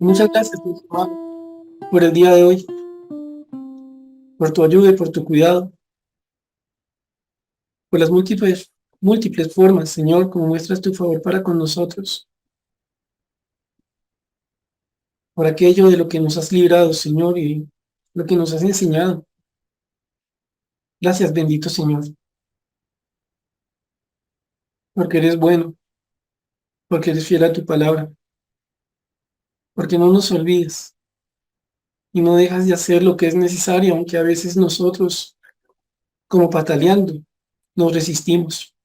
Muchas gracias, Señor, por el día de hoy, por tu ayuda y por tu cuidado, por las múltiples formas, Señor, como muestras tu favor para con nosotros, por aquello de lo que nos has librado, Señor, y lo que nos has enseñado. Gracias, bendito Señor, porque eres bueno, porque eres fiel a tu palabra, porque no nos olvides y no dejas de hacer lo que es necesario, aunque a veces nosotros, como pataleando, nos resistimos.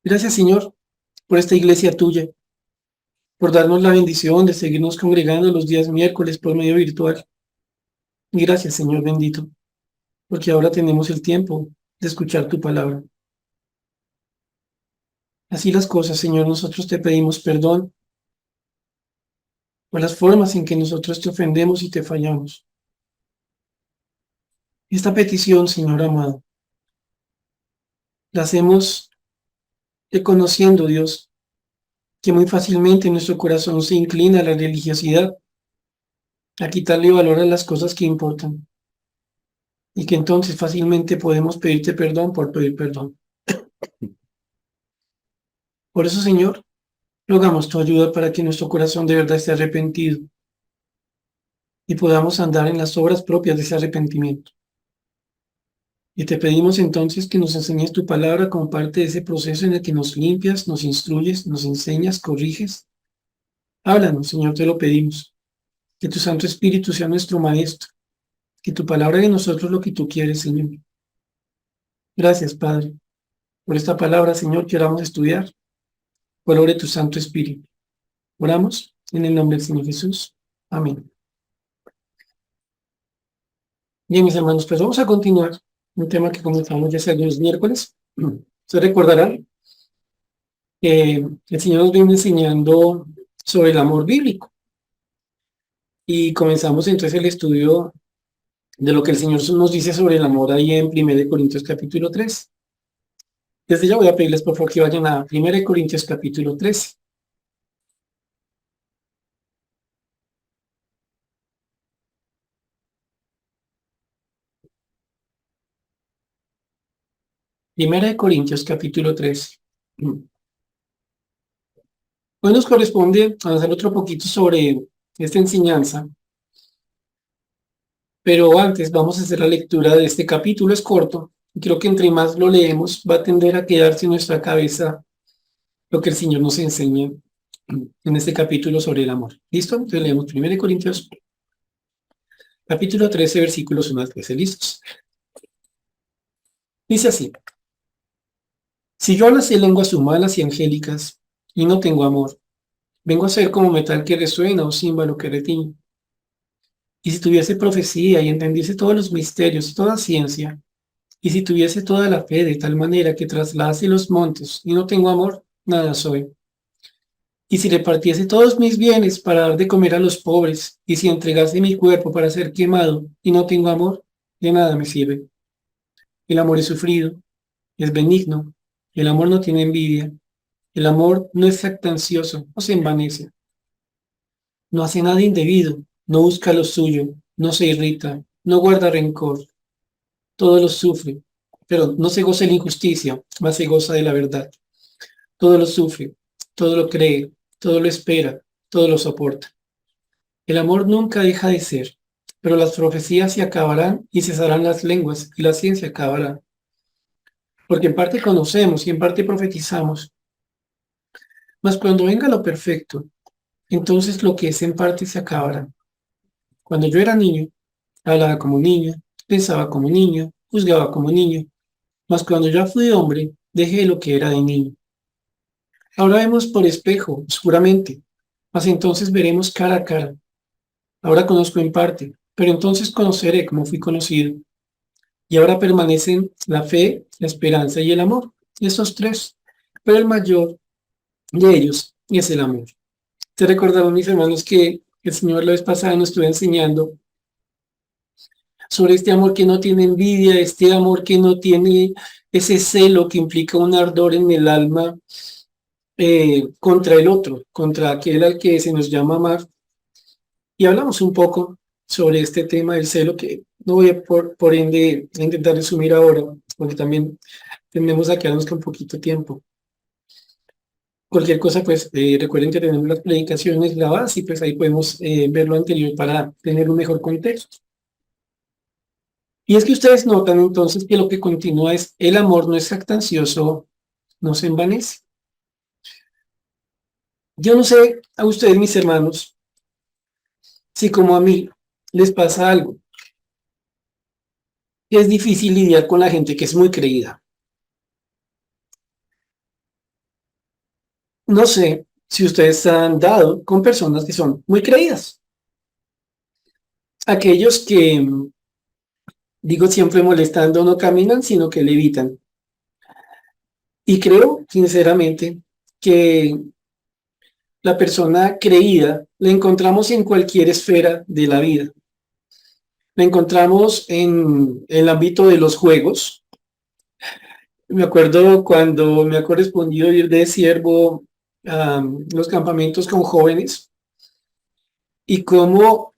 Gracias, Señor, por esta iglesia tuya, por darnos la bendición de seguirnos congregando los días miércoles por medio virtual. Y gracias, Señor bendito, porque ahora tenemos el tiempo de escuchar tu palabra. Así las cosas, Señor, nosotros te pedimos perdón por las formas en que nosotros te ofendemos y te fallamos. Esta petición, Señor amado, la hacemos reconociendo, Dios, que muy fácilmente nuestro corazón se inclina a la religiosidad, a quitarle valor a las cosas que importan, y que entonces fácilmente podemos pedirte perdón por pedir perdón. Por eso, Señor, rogamos tu ayuda para que nuestro corazón de verdad esté arrepentido y podamos andar en las obras propias de ese arrepentimiento. Y te pedimos entonces que nos enseñes tu palabra como parte de ese proceso en el que nos limpias, nos instruyes, nos enseñas, corriges. Háblanos, Señor, te lo pedimos. Que tu Santo Espíritu sea nuestro Maestro. Que tu palabra haga en nosotros lo que tú quieres, Señor. Gracias, Padre, por esta palabra, Señor, que oramos estudiar. Por obra de tu Santo Espíritu. Oramos en el nombre del Señor Jesús. Amén. Bien, mis hermanos, pues vamos a continuar un tema que comenzamos ya hace algunos miércoles. Se recordarán que el Señor nos viene enseñando sobre el amor bíblico y comenzamos entonces el estudio de lo que el Señor nos dice sobre el amor ahí en 1 Corintios capítulo 3. Desde ya voy a pedirles por favor que vayan a 1 Corintios capítulo 13. Primera de Corintios capítulo 13. Hoy nos corresponde avanzar otro poquito sobre esta enseñanza, pero antes vamos a hacer la lectura de este capítulo. Es corto y creo que entre más lo leemos va a tender a quedarse en nuestra cabeza lo que el Señor nos enseña en este capítulo sobre el amor. ¿Listo? Entonces leemos 1 Corintios capítulo 13 versículos 1 al 13. ¿Listos? Dice así: si yo hablase lenguas humanas y angélicas y no tengo amor, vengo a ser como metal que resuena o címbalo que retiñe. Y si tuviese profecía y entendiese todos los misterios y toda ciencia, y si tuviese toda la fe de tal manera que traslase los montes y no tengo amor, nada soy. Y si repartiese todos mis bienes para dar de comer a los pobres, y si entregase mi cuerpo para ser quemado y no tengo amor, de nada me sirve. El amor es sufrido, es benigno, el amor no tiene envidia, el amor no es jactancioso, no se envanece, no hace nada indebido, no busca lo suyo, no se irrita, no guarda rencor, todo lo sufre, pero no se goza de la injusticia, más se goza de la verdad. Todo lo sufre, todo lo cree, todo lo espera, todo lo soporta. El amor nunca deja de ser, pero las profecías se acabarán y cesarán las lenguas y la ciencia acabará. Porque en parte conocemos y en parte profetizamos, mas cuando venga lo perfecto, entonces lo que es en parte se acabará. Cuando yo era niño, hablaba como niño, pensaba como niño, juzgaba como niño, mas cuando ya fui hombre, dejé lo que era de niño. Ahora vemos por espejo, oscuramente, mas entonces veremos cara a cara. Ahora conozco en parte, pero entonces conoceré como fui conocido. Y ahora permanecen la fe, la esperanza y el amor, esos tres, pero el mayor de ellos es el amor. Te recordaron, mis hermanos, que el Señor la vez pasada nos estuvo enseñando sobre este amor que no tiene envidia, este amor que no tiene ese celo que implica un ardor en el alma contra el otro, contra aquel al que se nos llama amar, y hablamos un poco sobre este tema del celo que no voy a por ende a intentar resumir ahora, porque también tendemos a quedarnos con poquito tiempo. Cualquier cosa, pues recuerden que tenemos las predicaciones grabadas y pues ahí podemos ver lo anterior para tener un mejor contexto. Y es que ustedes notan entonces que lo que continúa es el amor no es jactancioso, no se envanece. Yo no sé a ustedes, mis hermanos, si como a mí les pasa algo, que es difícil lidiar con la gente que es muy creída. No sé si ustedes han dado con personas que son muy creídas. Aquellos que, digo siempre molestando, no caminan, sino que levitan. Y creo, sinceramente, que la persona creída la encontramos en cualquier esfera de la vida. La encontramos en el ámbito de los juegos. Me acuerdo cuando me ha correspondido ir de siervo a los campamentos con jóvenes y cómo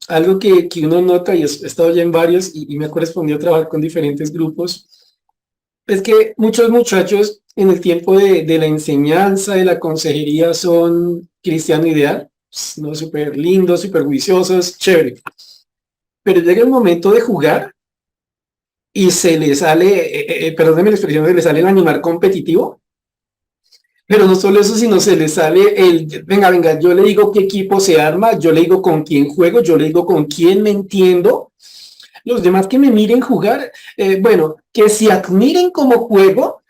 algo que uno nota, y he estado ya en varios y me ha correspondido trabajar con diferentes grupos, es que muchos muchachos en el tiempo de la enseñanza, de la consejería, son cristiano ideal, no súper lindos, súper juiciosos, chévere. Pero llega el momento de jugar y se le sale, perdónenme la expresión, se le sale el animal competitivo. Pero no solo eso, sino se le sale el, venga, venga, yo le digo qué equipo se arma, yo le digo con quién juego, yo le digo con quién me entiendo. Los demás que me miren jugar, bueno, que se admiren como juego.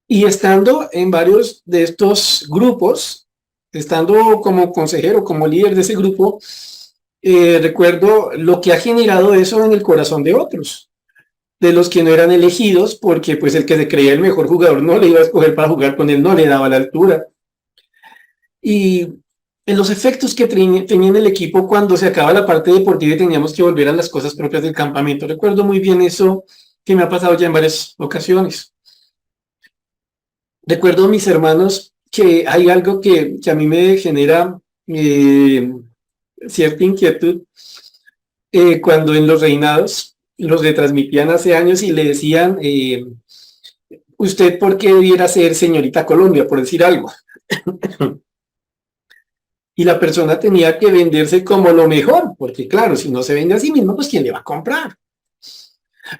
Y estando en varios de estos grupos, estando como consejero, como líder de ese grupo, recuerdo lo que ha generado eso en el corazón de otros, de los que no eran elegidos, porque pues el que se creía el mejor jugador no le iba a escoger para jugar con él, no le daba la altura. Y en los efectos que tenía en el equipo cuando se acaba la parte deportiva y teníamos que volver a las cosas propias del campamento. Recuerdo muy bien eso que me ha pasado ya en varias ocasiones. Recuerdo, mis hermanos, que hay algo que a mí me genera cierta inquietud cuando en los reinados los retransmitían hace años y le decían, ¿usted por qué debiera ser señorita Colombia, por decir algo? Y la persona tenía que venderse como lo mejor, porque claro, si no se vende a sí mismo, pues ¿quién le va a comprar?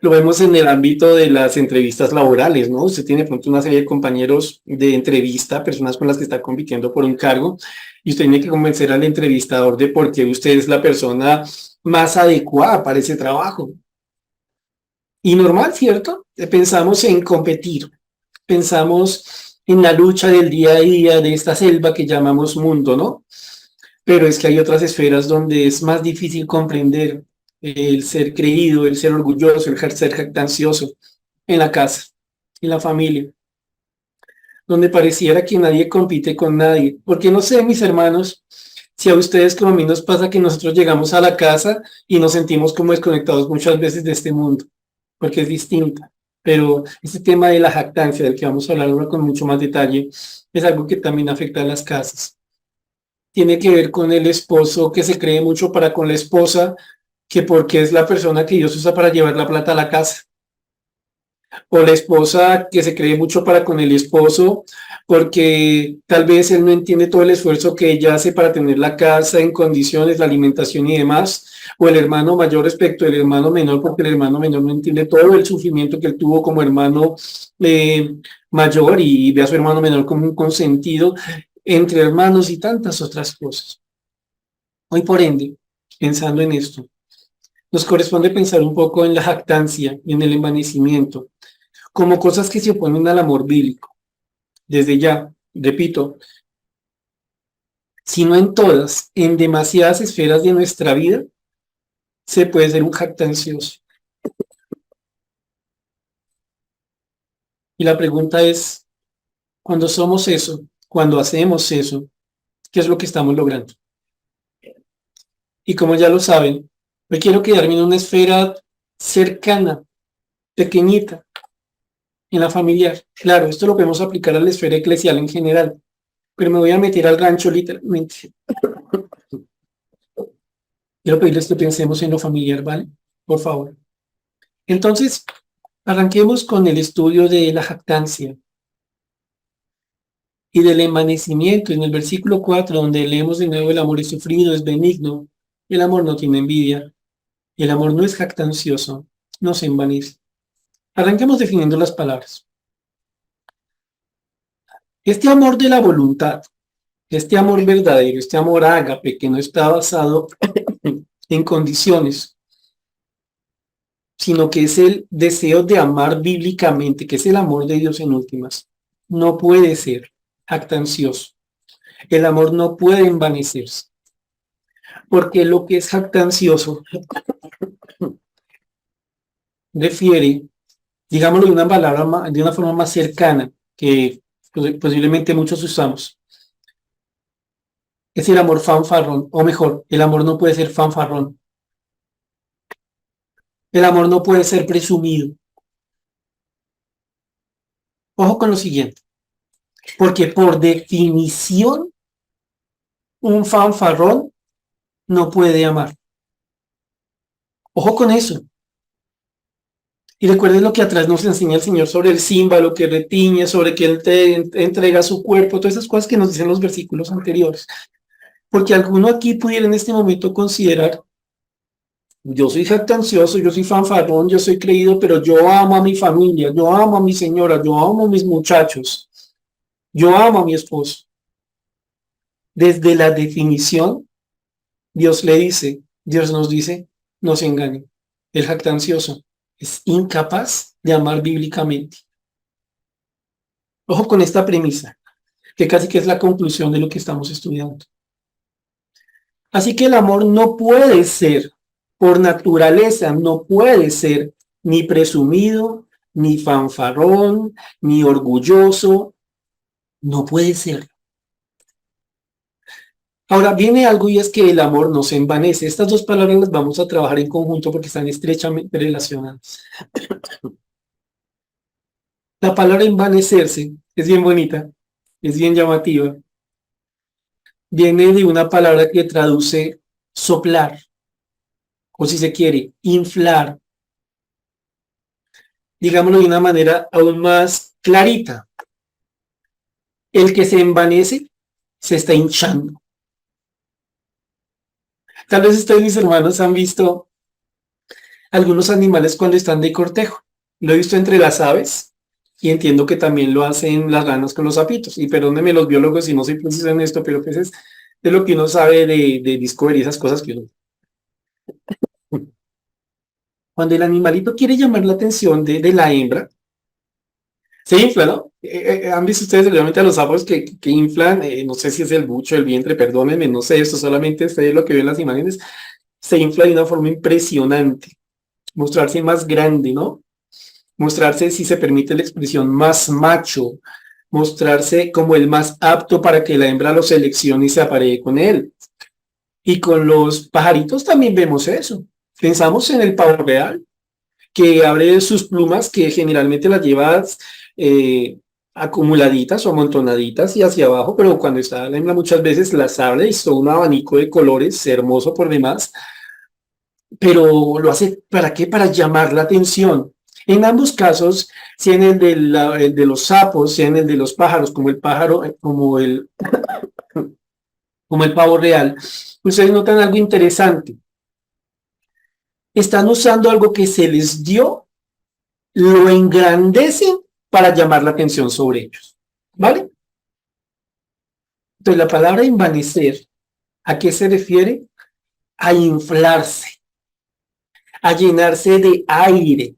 Lo vemos en el ámbito de las entrevistas laborales, ¿no? Usted tiene pronto una serie de compañeros de entrevista, personas con las que está compitiendo por un cargo, y usted tiene que convencer al entrevistador de por qué usted es la persona más adecuada para ese trabajo. Y normal, ¿cierto? Pensamos en competir, pensamos en la lucha del día a día de esta selva que llamamos mundo, ¿no? Pero es que hay otras esferas donde es más difícil comprender el ser creído, el ser orgulloso, el ser jactancioso en la casa, en la familia, donde pareciera que nadie compite con nadie. Porque no sé, mis hermanos, si a ustedes como a mí nos pasa que nosotros llegamos a la casa y nos sentimos como desconectados muchas veces de este mundo, porque es distinta. Pero este tema de la jactancia, del que vamos a hablar ahora con mucho más detalle, es algo que también afecta a las casas. Tiene que ver con el esposo que se cree mucho para con la esposa, que porque es la persona que Dios usa para llevar la plata a la casa, o la esposa que se cree mucho para con el esposo, porque tal vez él no entiende todo el esfuerzo que ella hace para tener la casa en condiciones, la alimentación y demás, o el hermano mayor respecto del hermano menor, porque el hermano menor no entiende todo el sufrimiento que él tuvo como hermano mayor y ve a su hermano menor como un consentido entre hermanos y tantas otras cosas. Hoy, por ende, pensando en esto, nos corresponde pensar un poco en la jactancia y en el envanecimiento, como cosas que se oponen al amor bíblico. Desde ya, repito, si no en todas, en demasiadas esferas de nuestra vida, se puede ser un jactancioso. Y la pregunta es, cuando somos eso, cuando hacemos eso, ¿qué es lo que estamos logrando? Y como ya lo saben, me quiero quedarme en una esfera cercana, pequeñita, en la familiar. Claro, esto lo podemos aplicar a la esfera eclesial en general, pero me voy a meter al rancho literalmente. Quiero pedirles que pensemos en lo familiar, ¿vale? Por favor. Entonces, arranquemos con el estudio de la jactancia y del envanecimiento en el versículo 4, donde leemos de nuevo: el amor es sufrido, es benigno, el amor no tiene envidia, el amor no es jactancioso, no se envanece. Arranquemos definiendo las palabras. Este amor de la voluntad, este amor verdadero, este amor ágape, que no está basado en condiciones, sino que es el deseo de amar bíblicamente, que es el amor de Dios en últimas, no puede ser jactancioso. El amor no puede envanecerse, porque lo que es jactancioso refiere, digámoslo de una palabra, de una forma más cercana, que posiblemente muchos usamos, es el amor fanfarrón, o mejor, el amor no puede ser fanfarrón, el amor no puede ser presumido. Ojo con lo siguiente, porque por definición un fanfarrón no puede amar. Ojo con eso. Y recuerden lo que atrás nos enseña el Señor sobre el címbalo que retiñe, sobre que Él te entrega su cuerpo, todas esas cosas que nos dicen los versículos anteriores. Porque alguno aquí pudiera en este momento considerar: yo soy jactancioso, yo soy fanfarrón, yo soy creído, pero yo amo a mi familia, yo amo a mi señora, yo amo a mis muchachos, yo amo a mi esposo. Desde la definición, Dios nos dice, no se engañen. El jactancioso es incapaz de amar bíblicamente. Ojo con esta premisa, que casi que es la conclusión de lo que estamos estudiando. Así que el amor no puede ser, por naturaleza, no puede ser ni presumido, ni fanfarrón, ni orgulloso, no puede ser. Ahora viene algo, y es que el amor no se envanece. Estas dos palabras las vamos a trabajar en conjunto porque están estrechamente relacionadas. La palabra envanecerse es bien bonita, es bien llamativa. Viene de una palabra que traduce soplar, o si se quiere, inflar, digámoslo de una manera aún más clarita. El que se envanece se está hinchando. Tal vez ustedes, mis hermanos, han visto algunos animales cuando están de cortejo. Lo he visto entre las aves y entiendo que también lo hacen las ranas con los sapitos. Y perdónenme los biólogos si no soy preciso en esto, pero pues es de lo que uno sabe de Discovery, esas cosas que uno... Cuando el animalito quiere llamar la atención de la hembra, se infla, ¿no? ¿Han visto ustedes seguramente a los sapos que inflan? No sé si es el bucho, el vientre, perdónenme, no sé, esto solamente es lo que ven las imágenes. Se infla de una forma impresionante, mostrarse más grande, ¿no? Mostrarse, si se permite la expresión, más macho, mostrarse como el más apto para que la hembra lo seleccione y se aparee con él. Y con los pajaritos también vemos eso. Pensamos en el pavo real, que abre sus plumas, que generalmente las llevas acumuladitas o amontonaditas y hacia abajo, pero cuando está la hembra muchas veces las abre y son un abanico de colores, hermoso por demás, pero lo hace ¿para qué? Para llamar la atención. En ambos casos, sea en el de los sapos, sea en el de los pájaros, como el pájaro, como el pavo real, ustedes notan algo interesante. Están usando algo que se les dio, lo engrandecen para llamar la atención sobre ellos. ¿Vale? Entonces, la palabra envanecer, ¿a qué se refiere? A inflarse, a llenarse de aire.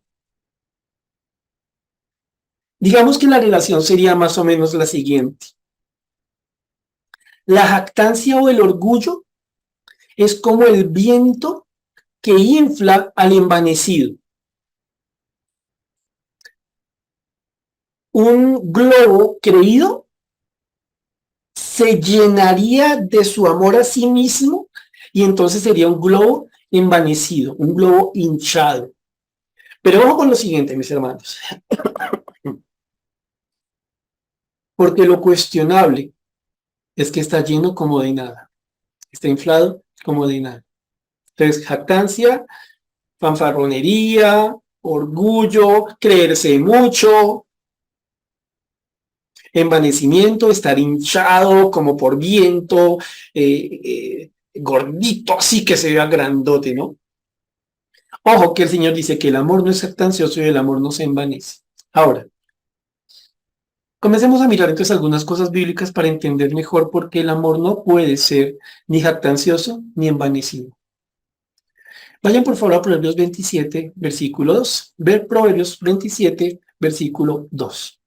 Digamos que la relación sería más o menos la siguiente. La jactancia o el orgullo es como el viento que infla al envanecido. Un globo creído se llenaría de su amor a sí mismo y entonces sería un globo envanecido, un globo hinchado. Pero ojo con lo siguiente, mis hermanos, porque lo cuestionable es que está lleno como de nada, está inflado como de nada. Entonces, jactancia, fanfarronería, orgullo, creerse mucho, envanecimiento, estar hinchado como por viento, gordito, así que se vea grandote, ¿no? Ojo que el Señor dice que el amor no es jactancioso y el amor no se envanece. Ahora, comencemos a mirar entonces algunas cosas bíblicas para entender mejor por qué el amor no puede ser ni jactancioso ni envanecido. Vayan por favor a Proverbios 27, versículo 2. Ver Proverbios 27, versículo 2.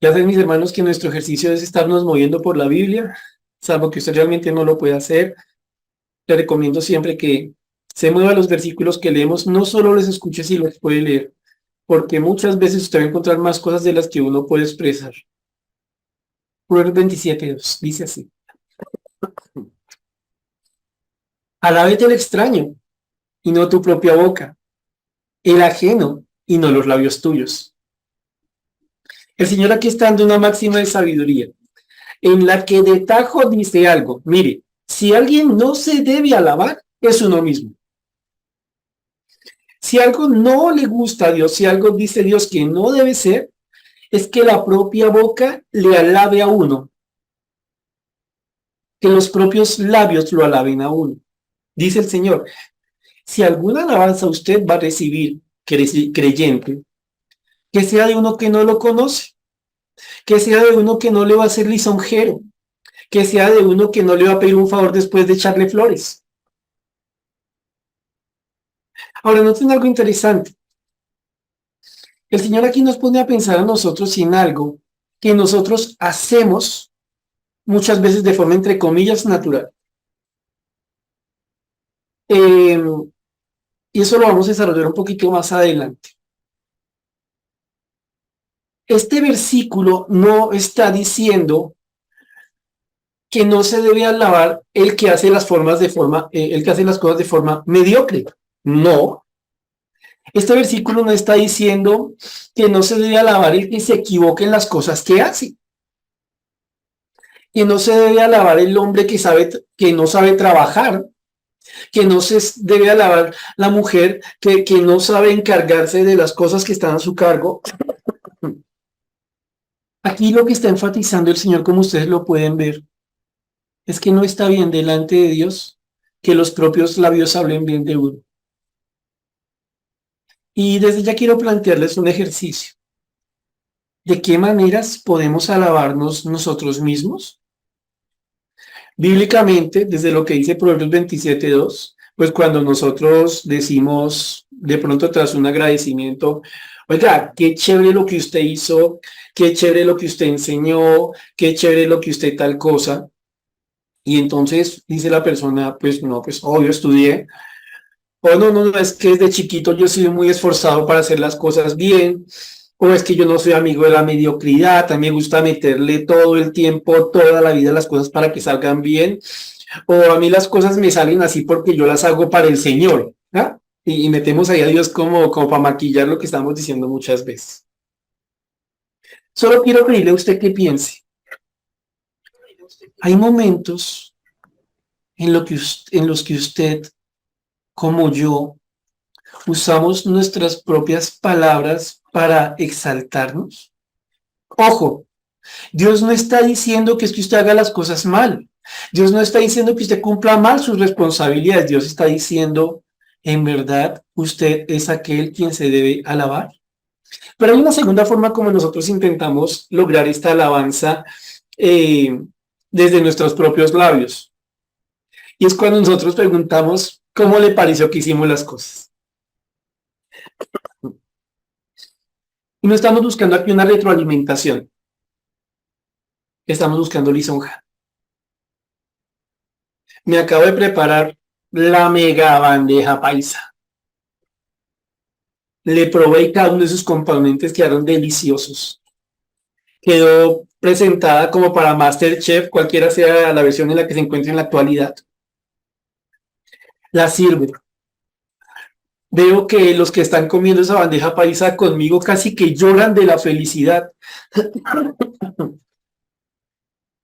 Ya saben, mis hermanos, que nuestro ejercicio es estarnos moviendo por la Biblia, salvo que usted realmente no lo puede hacer. Le recomiendo siempre que se mueva los versículos que leemos, no solo los escuche si los puede leer, porque muchas veces usted va a encontrar más cosas de las que uno puede expresar. Proverbios 27, 2, dice así. Alábete el extraño y no tu propia boca, el ajeno y no los labios tuyos. El Señor aquí está dando una máxima de sabiduría, en la que de tajo dice algo. Mire, si alguien no se debe alabar, es uno mismo. Si algo no le gusta a Dios, si algo dice Dios que no debe ser, es que la propia boca le alabe a uno, que los propios labios lo alaben a uno. Dice el Señor, si alguna alabanza usted va a recibir creyente, que sea de uno que no lo conoce, que sea de uno que no le va a ser lisonjero, que sea de uno que no le va a pedir un favor después de echarle flores. Ahora, noten algo interesante. El Señor aquí nos pone a pensar a nosotros en algo que nosotros hacemos muchas veces de forma, entre comillas, natural. Y eso lo vamos a desarrollar un poquito más adelante. Este versículo no está diciendo que no se debe alabar el que hace las el que hace las cosas de forma mediocre. No. Este versículo no está diciendo que no se debe alabar el que se equivoque en las cosas que hace. Que no se debe alabar el hombre que no sabe trabajar, que no se debe alabar la mujer que no sabe encargarse de las cosas que están a su cargo. Aquí lo que está enfatizando el Señor, como ustedes lo pueden ver, es que no está bien delante de Dios que los propios labios hablen bien de uno. Y desde ya quiero plantearles un ejercicio. ¿De qué maneras podemos alabarnos nosotros mismos? Bíblicamente, desde lo que dice Proverbios 27:2, pues cuando nosotros decimos de pronto tras un agradecimiento, oiga, qué chévere lo que usted hizo, qué chévere lo que usted enseñó, qué chévere lo que usted tal cosa. Y entonces dice la persona, pues no, pues obvio estudié. O no, no, no, es que desde chiquito yo he sido muy esforzado para hacer las cosas bien. O es que yo no soy amigo de la mediocridad, a mí me gusta meterle todo el tiempo, toda la vida a las cosas para que salgan bien. O a mí las cosas me salen así porque yo las hago para el Señor. ¿Ah? Y metemos ahí a Dios como para maquillar lo que estamos diciendo muchas veces. Solo quiero pedirle a usted que piense. Hay momentos en los que usted, como yo, usamos nuestras propias palabras para exaltarnos. Ojo, Dios no está diciendo que es que usted haga las cosas mal. Dios no está diciendo que usted cumpla mal sus responsabilidades. Dios está diciendo, en verdad, usted es aquel quien se debe alabar. Pero hay una segunda forma como nosotros intentamos lograr esta alabanza desde nuestros propios labios. Y es cuando nosotros preguntamos cómo le pareció que hicimos las cosas. Y no estamos buscando aquí una retroalimentación. Estamos buscando lisonja. Me acabo de preparar la mega bandeja paisa. Le probé y cada uno de sus componentes quedaron deliciosos. Quedó presentada como para MasterChef, cualquiera sea la versión en la que se encuentre en la actualidad. La sirve. Veo que los que están comiendo esa bandeja paisa conmigo casi que lloran de la felicidad.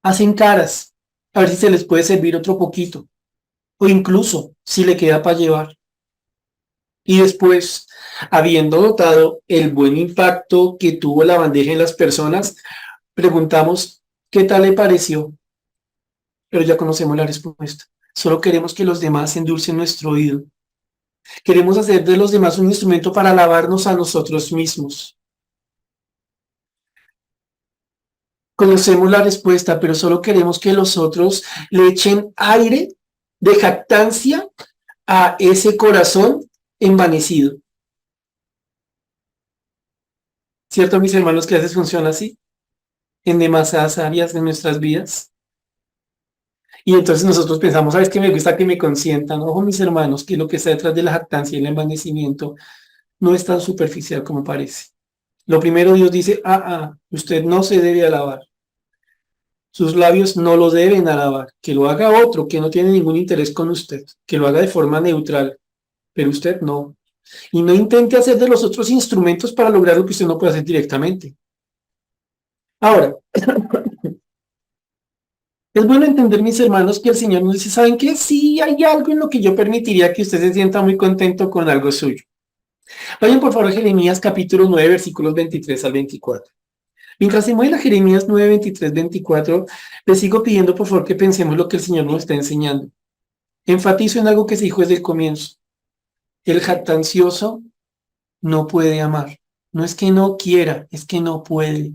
Hacen caras. A ver si se les puede servir otro poquito. o incluso si le queda para llevar. Y después, habiendo notado el buen impacto que tuvo la bandeja en las personas, preguntamos, ¿qué tal le pareció? Pero ya conocemos la respuesta. Solo queremos que los demás endulcen nuestro oído. Queremos hacer de los demás un instrumento para alabarnos a nosotros mismos. Conocemos la respuesta, pero solo queremos que los otros le echen aire de jactancia a ese corazón envanecido. ¿Cierto, mis hermanos, que a veces funciona así? En demasiadas áreas de nuestras vidas. Y entonces nosotros pensamos, ¿sabes qué? Me gusta que me consientan. Ojo, mis hermanos, que lo que está detrás de la jactancia y el envanecimiento no es tan superficial como parece. Lo primero, Dios dice, usted no se debe alabar. Sus labios no lo deben alabar. Que lo haga otro que no tiene ningún interés con usted. Que lo haga de forma neutral. Pero usted no. Y no intente hacer de los otros instrumentos para lograr lo que usted no puede hacer directamente. Ahora, es bueno entender, mis hermanos, que el Señor nos dice, ¿saben qué? Sí, hay algo en lo que yo permitiría que usted se sienta muy contento con algo suyo. Vayan por favor a Jeremías capítulo 9, versículos 23 al 24. Mientras se mueve a Jeremías 9, 23, 24, les sigo pidiendo por favor que pensemos lo que el Señor nos está enseñando. Enfatizo en algo que se dijo desde el comienzo. El jactancioso no puede amar. No es que no quiera, es que no puede.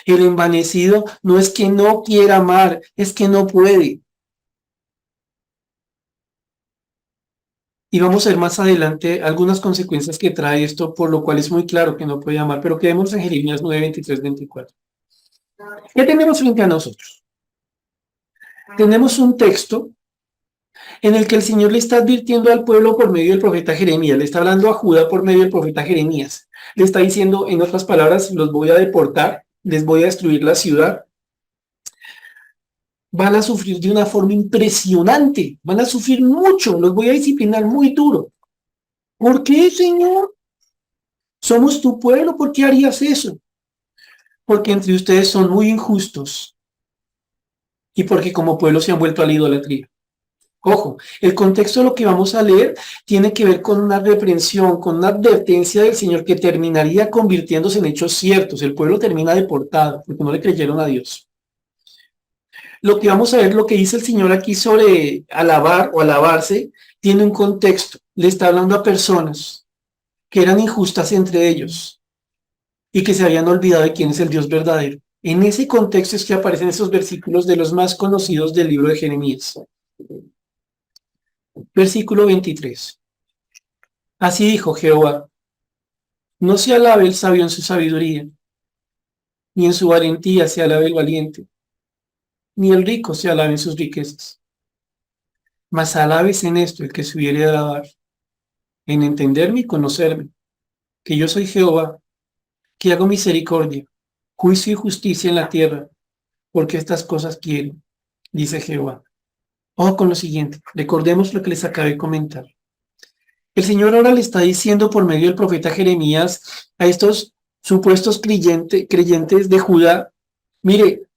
El envanecido no es que no quiera amar, es que no puede. Y vamos a ver más adelante algunas consecuencias que trae esto, por lo cual es muy claro que no puede amar. Pero quedemos en Jeremías 9, 23, 24. ¿Qué tenemos frente a nosotros? Tenemos un texto en el que el Señor le está advirtiendo al pueblo por medio del profeta Jeremías, le está hablando a Judá por medio del profeta Jeremías. Le está diciendo, en otras palabras, los voy a deportar, les voy a destruir la ciudad. Van a sufrir de una forma impresionante, van a sufrir mucho, los voy a disciplinar muy duro. ¿Por qué, Señor? Somos tu pueblo, ¿por qué harías eso? Porque entre ustedes son muy injustos y porque como pueblo se han vuelto a la idolatría. Ojo, el contexto de lo que vamos a leer tiene que ver con una reprensión, con una advertencia del Señor que terminaría convirtiéndose en hechos ciertos. El pueblo termina deportado porque no le creyeron a Dios. Lo que vamos a ver, lo que dice el Señor aquí sobre alabar o alabarse, tiene un contexto. Le está hablando a personas que eran injustas entre ellos y que se habían olvidado de quién es el Dios verdadero. En ese contexto es que aparecen esos versículos de los más conocidos del libro de Jeremías. Versículo 23. Así dijo Jehová, no se alabe el sabio en su sabiduría, ni en su valentía se alabe el valiente, ni el rico se alabe en sus riquezas. Mas alabes en esto el que se hubiere de alabar, en entenderme y conocerme, que yo soy Jehová, que hago misericordia, juicio y justicia en la tierra, porque estas cosas quiero, dice Jehová. Ojo con lo siguiente, recordemos lo que les acabé de comentar. El Señor ahora le está diciendo por medio del profeta Jeremías a estos supuestos creyentes de Judá, mire,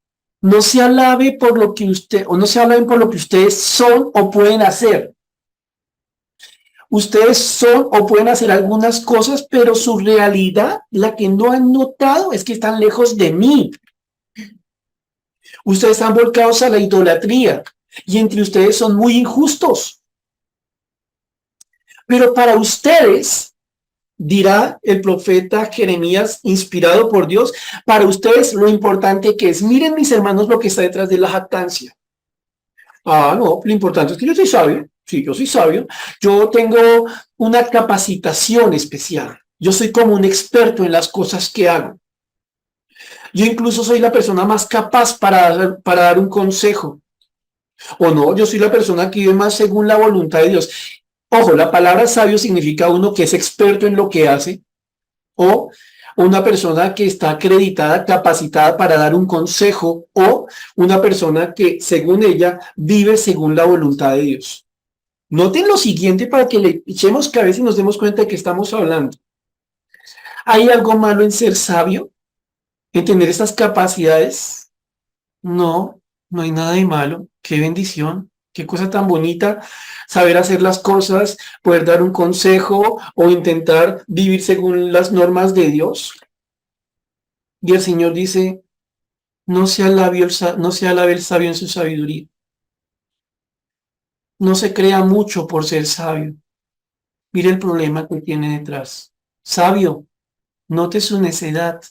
no se alabe por lo que usted, o no se alaben por lo que ustedes son o pueden hacer. Ustedes son o pueden hacer algunas cosas, pero su realidad, la que no han notado, es que están lejos de mí. Ustedes están volcados a la idolatría y entre ustedes son muy injustos. Pero para ustedes, dirá el profeta Jeremías, inspirado por Dios, para ustedes lo importante que es, miren mis hermanos lo que está detrás de la jactancia. No, lo importante es que yo soy sabio, sí, yo soy sabio, yo tengo una capacitación especial, yo soy como un experto en las cosas que hago. Yo incluso soy la persona más capaz para dar un consejo. O no, yo soy la persona que vive más según la voluntad de Dios. Ojo, la palabra sabio significa uno que es experto en lo que hace o una persona que está acreditada, capacitada para dar un consejo o una persona que, según ella, vive según la voluntad de Dios. Noten lo siguiente para que le echemos cabeza y nos demos cuenta de que estamos hablando. ¿Hay algo malo en ser sabio? ¿En tener estas capacidades? No, no hay nada de malo. ¡Qué bendición! Qué cosa tan bonita saber hacer las cosas, poder dar un consejo o intentar vivir según las normas de Dios. Y el Señor dice, no se alabe el sabio en su sabiduría. No se crea mucho por ser sabio. Mire el problema que tiene detrás. Sabio, note su necedad.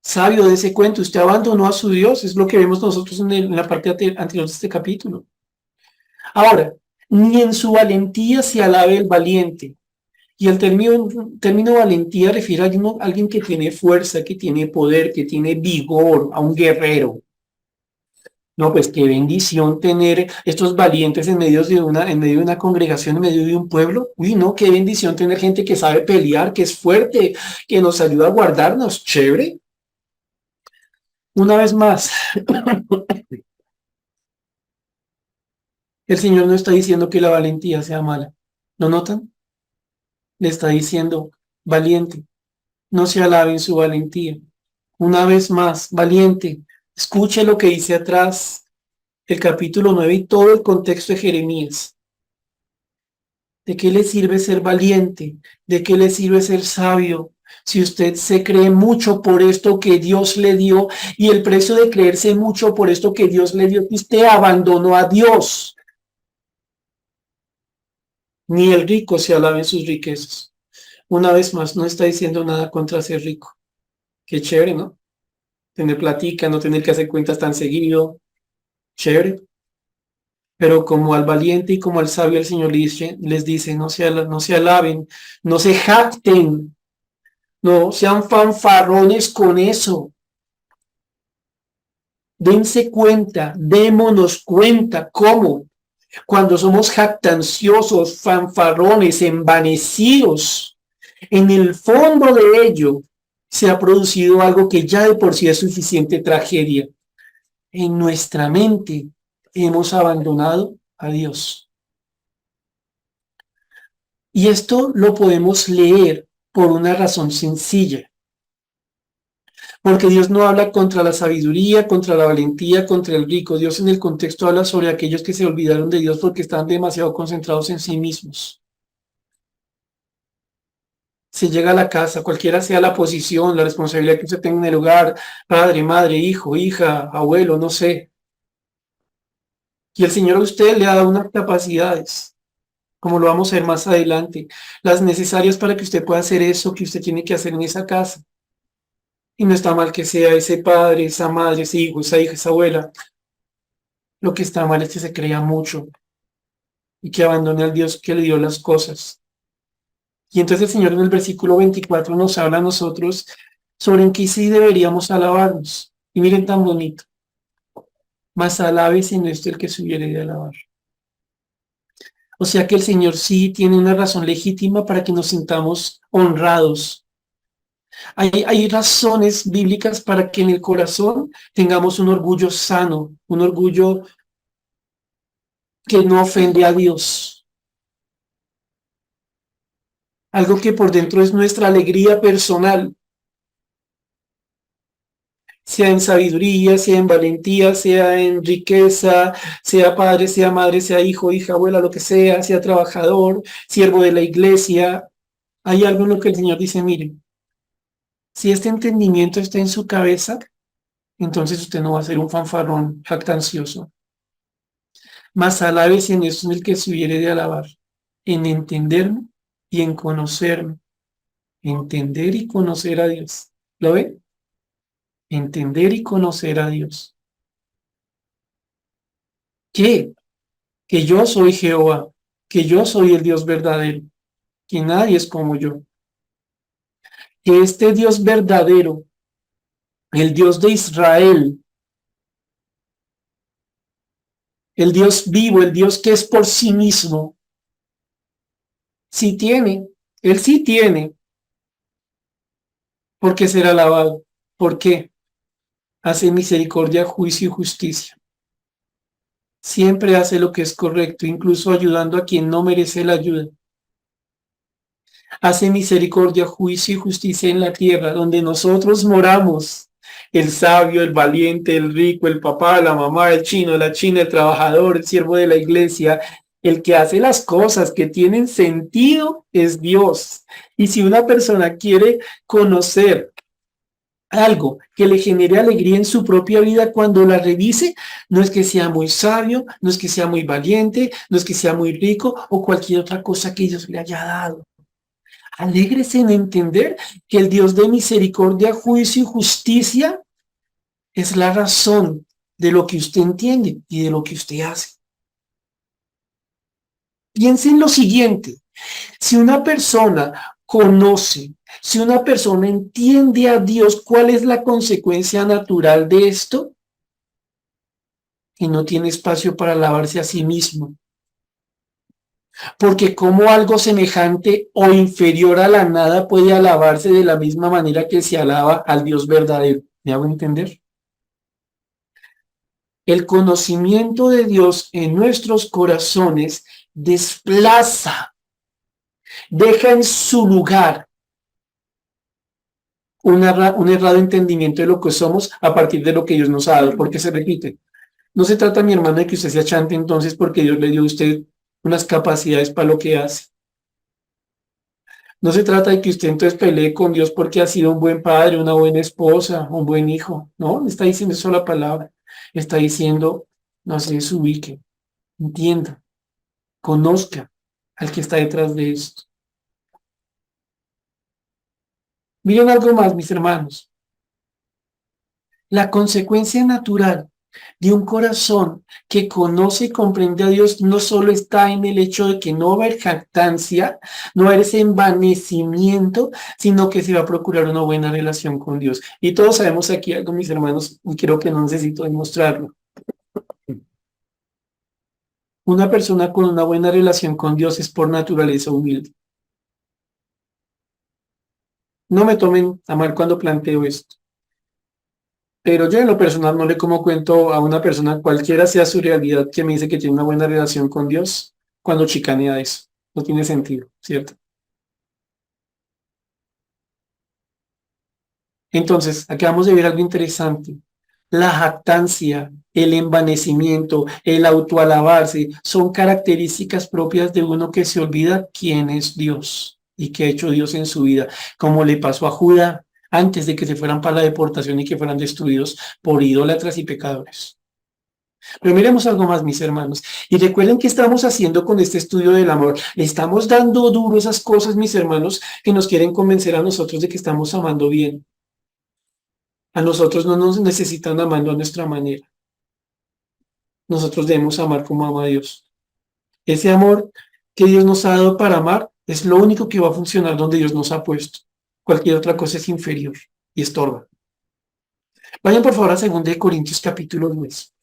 Sabio de ese cuento, usted abandonó a su Dios, es lo que vemos nosotros en la parte anterior de este capítulo. Ahora, ni en su valentía se alabe el valiente. Y el término valentía refiere a alguien que tiene fuerza, que tiene poder, que tiene vigor, a un guerrero. No, pues qué bendición tener estos valientes en medio de una congregación, en medio de un pueblo. Uy, no, qué bendición tener gente que sabe pelear, que es fuerte, que nos ayuda a guardarnos. Chévere. Una vez más, el Señor no está diciendo que la valentía sea mala. ¿Lo notan? Le está diciendo, valiente, no se alabe en su valentía. Una vez más, valiente, escuche lo que dice atrás el capítulo 9 y todo el contexto de Jeremías. ¿De qué le sirve ser valiente? ¿De qué le sirve ser sabio? Si usted se cree mucho por esto que Dios le dio y el precio de creerse mucho por esto que Dios le dio, que usted abandonó a Dios. Ni el rico se alaba en sus riquezas. Una vez más, no está diciendo nada contra ser rico. Qué chévere, ¿no? Tener platica, no tener que hacer cuentas tan seguido. Chévere. Pero como al valiente y como al sabio el Señor les dice, no se alaben, no se jacten, no sean fanfarrones con eso. Dense cuenta, démonos cuenta cómo cuando somos jactanciosos, fanfarrones, envanecidos, en el fondo de ello se ha producido algo que ya de por sí es suficiente tragedia. En nuestra mente hemos abandonado a Dios. Y esto lo podemos leer por una razón sencilla. Porque Dios no habla contra la sabiduría, contra la valentía, contra el rico. Dios en el contexto habla sobre aquellos que se olvidaron de Dios porque están demasiado concentrados en sí mismos. Se llega a la casa, cualquiera sea la posición, la responsabilidad que usted tenga en el hogar, padre, madre, hijo, hija, abuelo, no sé. Y el Señor a usted le ha dado unas capacidades, como lo vamos a ver más adelante, las necesarias para que usted pueda hacer eso que usted tiene que hacer en esa casa. Y no está mal que sea ese padre, esa madre, ese hijo, esa hija, esa abuela. Lo que está mal es que se crea mucho y que abandone al Dios que le dio las cosas. Y entonces el Señor en el versículo 24 nos habla a nosotros sobre en qué sí deberíamos alabarnos. Y miren tan bonito. Mas alabe en esto el que se hubiere de alabar. O sea que el Señor sí tiene una razón legítima para que nos sintamos honrados. Hay razones bíblicas para que en el corazón tengamos un orgullo sano, un orgullo que no ofende a Dios. Algo que por dentro es nuestra alegría personal, sea en sabiduría, sea en valentía, sea en riqueza, sea padre, sea madre, sea hijo, hija, abuela, lo que sea trabajador, siervo de la iglesia. Hay algo en lo que el Señor dice, miren, si este entendimiento está en su cabeza, entonces usted no va a ser un fanfarrón jactancioso. Mas alabes en eso en el que se hubiere de alabar, en entenderme y en conocerme. Entender y conocer a Dios. ¿Lo ven? Entender y conocer a Dios. ¿Qué? Que yo soy Jehová, que yo soy el Dios verdadero, que nadie es como yo. Que este Dios verdadero, el Dios de Israel, el Dios vivo, el Dios que es por sí mismo, sí tiene, él sí tiene por qué ser alabado. ¿Por qué? Hace misericordia, juicio y justicia. Siempre hace lo que es correcto, incluso ayudando a quien no merece la ayuda. Hace misericordia, juicio y justicia en la tierra donde nosotros moramos. El sabio, el valiente, el rico, el papá, la mamá, el chino, la china, el trabajador, el siervo de la iglesia, el que hace las cosas que tienen sentido es Dios. Y si una persona quiere conocer algo que le genere alegría en su propia vida cuando la revise, no es que sea muy sabio, no es que sea muy valiente, no es que sea muy rico o cualquier otra cosa que Dios le haya dado. Alégrese en entender que el Dios de misericordia, juicio y justicia es la razón de lo que usted entiende y de lo que usted hace. Piense en lo siguiente: si una persona conoce, si una persona entiende a Dios, ¿cuál es la consecuencia natural de esto? Y no tiene espacio para alabarse a sí mismo. Porque como algo semejante o inferior a la nada puede alabarse de la misma manera que se alaba al Dios verdadero. ¿Me hago entender? El conocimiento de Dios en nuestros corazones desplaza, deja en su lugar un errado entendimiento de lo que somos a partir de lo que Dios nos ha dado, porque se repite. No se trata, mi hermano, de que usted sea chante entonces porque Dios le dio a usted unas capacidades para lo que hace. No se trata de que usted entonces pelee con Dios porque ha sido un buen padre, una buena esposa, un buen hijo. No, está diciendo eso la palabra. Está diciendo, no se desubique, entienda, conozca al que está detrás de esto. Miren algo más, mis hermanos. La consecuencia natural de un corazón que conoce y comprende a Dios no solo está en el hecho de que no va a haber jactancia, no va a haber ese envanecimiento, sino que se va a procurar una buena relación con Dios. Y todos sabemos aquí algo, mis hermanos, y creo que no necesito demostrarlo. Una persona con una buena relación con Dios es por naturaleza humilde. No me tomen a mal cuando planteo esto. Pero yo en lo personal no le como cuento a una persona, cualquiera sea su realidad, que me dice que tiene una buena relación con Dios, cuando chicanea eso. No tiene sentido, ¿cierto? Entonces, acabamos de ver algo interesante. La jactancia, el envanecimiento, el autoalabarse, son características propias de uno que se olvida quién es Dios y qué ha hecho Dios en su vida, como le pasó a Judá antes de que se fueran para la deportación y que fueran destruidos por idólatras y pecadores. Pero miremos algo más, mis hermanos. Y recuerden que estamos haciendo con este estudio del amor. Le estamos dando duro esas cosas, mis hermanos, que nos quieren convencer a nosotros de que estamos amando bien. A nosotros no nos necesitan amando a nuestra manera. Nosotros debemos amar como ama Dios. Ese amor que Dios nos ha dado para amar es lo único que va a funcionar donde Dios nos ha puesto. Cualquier otra cosa es inferior y estorba. Vayan por favor a 2 Corintios capítulo 10.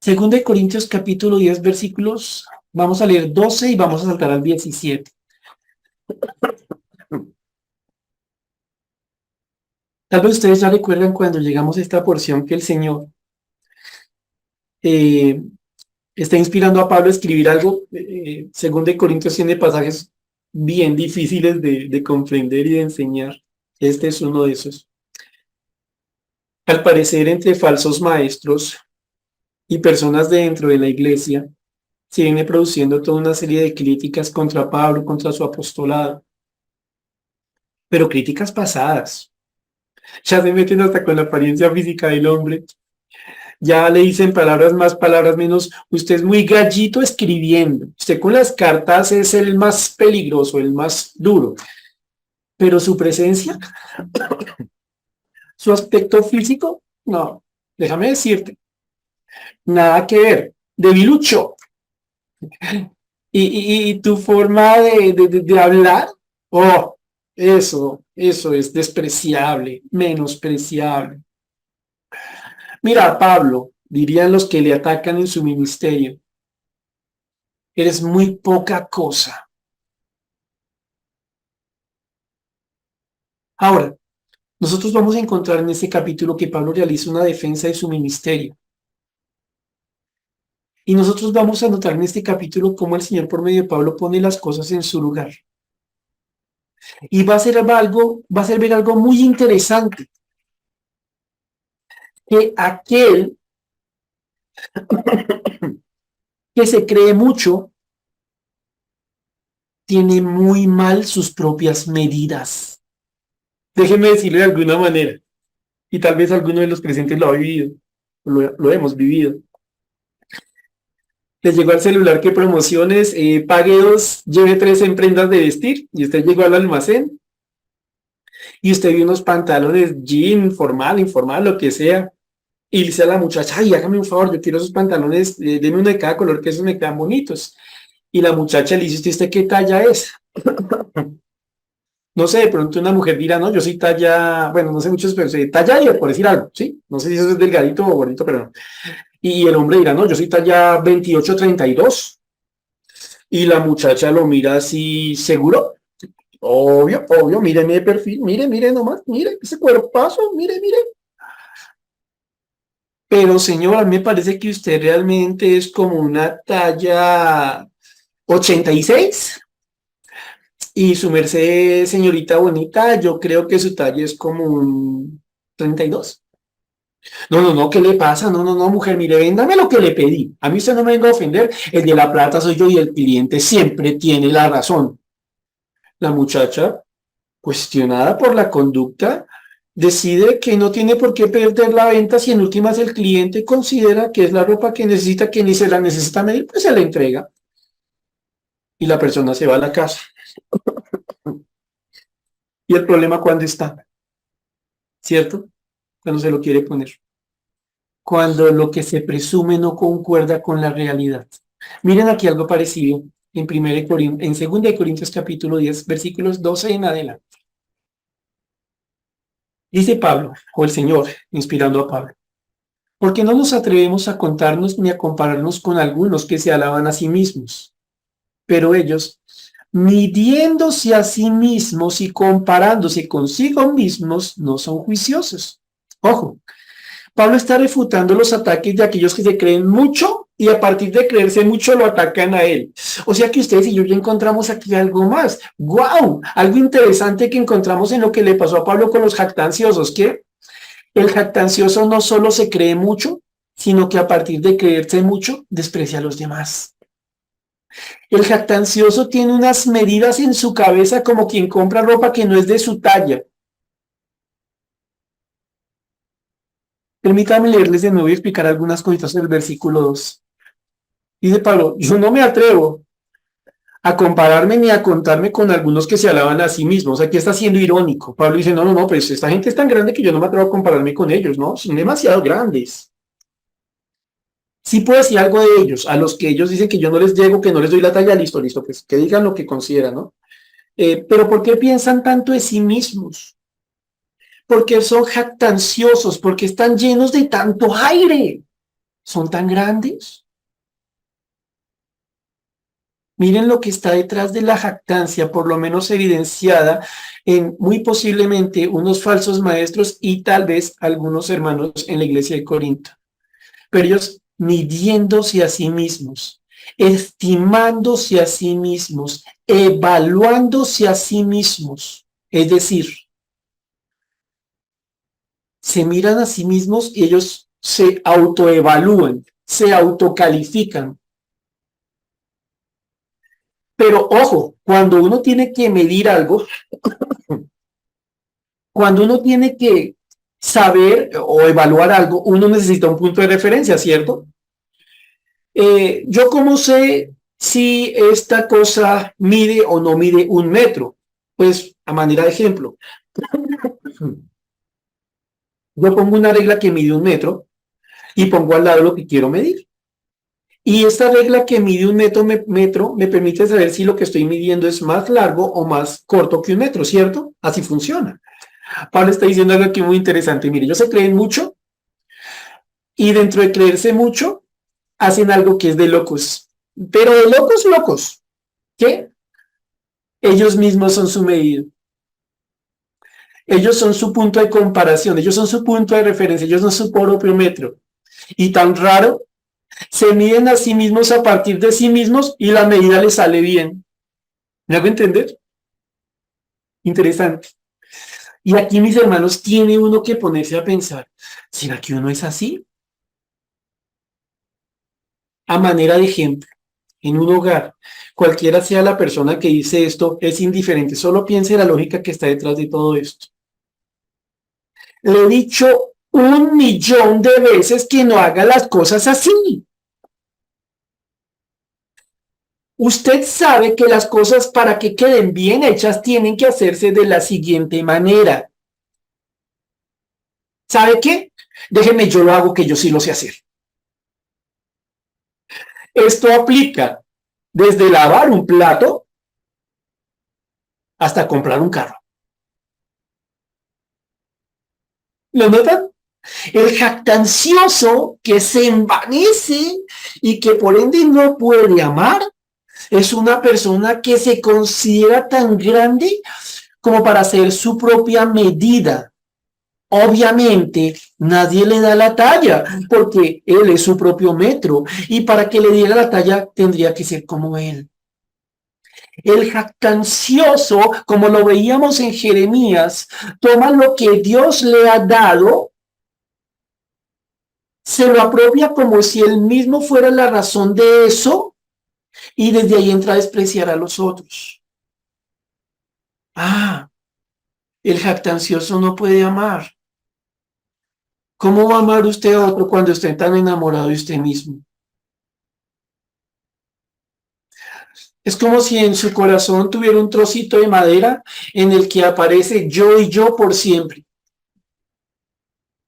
2 Corintios capítulo 10 versículos, vamos a leer 12 y vamos a saltar al 17. Tal vez ustedes ya recuerdan cuando llegamos a esta porción que el Señor eh, está inspirando a Pablo a escribir algo. 2 Corintios tiene pasajes bien difíciles de comprender y de enseñar. Este es uno de esos. Al parecer, entre falsos maestros y personas dentro de la iglesia, se viene produciendo toda una serie de críticas contra Pablo, contra su apostolado, pero críticas pasadas. Ya se meten hasta con la apariencia física del hombre. Ya le dicen palabras más, palabras menos. Usted es muy gallito escribiendo. Usted con las cartas es el más peligroso, el más duro. Pero su presencia, su aspecto físico, no. Déjame decirte, nada que ver. Debilucho. Y tu forma de hablar, oh, eso es despreciable, menospreciable. Mira, Pablo, dirían los que le atacan en su ministerio, eres muy poca cosa. Ahora, nosotros vamos a encontrar en este capítulo que Pablo realiza una defensa de su ministerio. Y nosotros vamos a notar en este capítulo cómo el Señor por medio de Pablo pone las cosas en su lugar. Y va a ser ver algo muy interesante. que aquel que se cree mucho tiene muy mal sus propias medidas. Déjenme decirle de alguna manera, y tal vez alguno de los presentes lo ha vivido, lo hemos vivido. Les llegó al celular que promociones, pague 2, lleve 3 en prendas de vestir, y usted llegó al almacén, y usted vio unos pantalones jean, formal, informal, lo que sea, y le dice a la muchacha, ay, hágame un favor, yo quiero esos pantalones, deme uno de cada color, que esos me quedan bonitos. Y la muchacha le dice, ¿usted qué talla es? No sé, de pronto una mujer dirá, no, yo soy talla, bueno, no sé muchos, pero talla 10, por decir algo, ¿sí? No sé si eso es delgadito o gordito, pero no. Y el hombre dirá, no, yo soy talla 28-32. Y la muchacha lo mira así, ¿seguro? Obvio, obvio, mire mi perfil, mire, mire nomás, mire ese cuerpazo, mire, mire. Pero señora, me parece que usted realmente es como una talla 86. Y su merced, señorita bonita, yo creo que su talla es como un 32. No, no, no, ¿qué le pasa? No, no, no, mujer, mire, véndame lo que le pedí. A mí usted no me venga a ofender. El de la plata soy yo y el cliente siempre tiene la razón. La muchacha, cuestionada por la conducta, decide que no tiene por qué perder la venta si en últimas el cliente considera que es la ropa que necesita, que ni se la necesita medir, pues se la entrega. Y la persona se va a la casa. ¿Y el problema cuándo está? ¿Cierto? Cuando se lo quiere poner. Cuando lo que se presume no concuerda con la realidad. Miren aquí algo parecido en 2 Corintios capítulo 10, versículos 12 en adelante. Dice Pablo, o el Señor, inspirando a Pablo, porque no nos atrevemos a contarnos ni a compararnos con algunos que se alaban a sí mismos, pero ellos, midiéndose a sí mismos y comparándose consigo mismos, no son juiciosos. Ojo, Pablo está refutando los ataques de aquellos que se creen mucho y a partir de creerse mucho lo atacan a él. O sea que ustedes y yo ya encontramos aquí algo más. ¡Wow! Algo interesante que encontramos en lo que le pasó a Pablo con los jactanciosos, que el jactancioso no solo se cree mucho, sino que a partir de creerse mucho, desprecia a los demás. El jactancioso tiene unas medidas en su cabeza como quien compra ropa que no es de su talla. Permítanme leerles de nuevo y explicar algunas cositas del versículo 2. Dice Pablo, yo no me atrevo a compararme ni a contarme con algunos que se alaban a sí mismos. Aquí está siendo irónico. Pablo dice, no, no, no, pues esta gente es tan grande que yo no me atrevo a compararme con ellos, ¿no? Son demasiado grandes. Sí puedo decir algo de ellos, a los que ellos dicen que yo no les llego, que no les doy la talla, listo, listo, pues que digan lo que consideran, ¿no? Pero ¿por qué piensan tanto de sí mismos? Porque son jactanciosos, porque están llenos de tanto aire. Son tan grandes. Miren lo que está detrás de la jactancia, por lo menos evidenciada en muy posiblemente unos falsos maestros y tal vez algunos hermanos en la iglesia de Corinto. Pero ellos midiéndose a sí mismos, estimándose a sí mismos, evaluándose a sí mismos. Es decir, se miran a sí mismos y ellos se autoevalúan, se autocalifican. Pero ojo, cuando uno tiene que medir algo, cuando uno tiene que saber o evaluar algo, uno necesita un punto de referencia, ¿cierto? Yo cómo sé si esta cosa mide o no mide 1 metro. Pues a manera de ejemplo, yo pongo una regla que mide 1 metro y pongo al lado lo que quiero medir. Y esta regla que mide 1 metro me permite saber si lo que estoy midiendo es más largo o más corto que 1 metro, ¿cierto? Así funciona. Pablo está diciendo algo aquí muy interesante. Mire, ellos se creen mucho y dentro de creerse mucho, hacen algo que es de locos. Pero de locos, locos. ¿Qué? Ellos mismos son su medida. Ellos son su punto de comparación. Ellos son su punto de referencia. Ellos no son su propio metro. Y tan raro, se miden a sí mismos a partir de sí mismos y la medida les sale bien. ¿Me hago entender? Interesante. Y aquí, mis hermanos, tiene uno que ponerse a pensar, ¿será que uno es así? A manera de ejemplo, en un hogar, cualquiera sea la persona que dice esto, es indiferente. Solo piense la lógica que está detrás de todo esto. Le he dicho 1.000.000 de veces que no haga las cosas así. Usted sabe que las cosas para que queden bien hechas tienen que hacerse de la siguiente manera. ¿Sabe qué? Déjeme, yo lo hago que yo sí lo sé hacer. Esto aplica desde lavar un plato hasta comprar un carro. ¿Lo notan? El jactancioso que se envanece y que por ende no puede amar es una persona que se considera tan grande como para hacer su propia medida. Obviamente nadie le da la talla porque él es su propio metro y para que le diera la talla tendría que ser como él. El jactancioso, como lo veíamos en Jeremías, toma lo que Dios le ha dado, se lo apropia como si él mismo fuera la razón de eso y desde ahí entra a despreciar a los otros. Ah, el jactancioso no puede amar. ¿Cómo va a amar usted a otro cuando esté tan enamorado de usted mismo? Es como si en su corazón tuviera un trocito de madera en el que aparece yo y yo por siempre.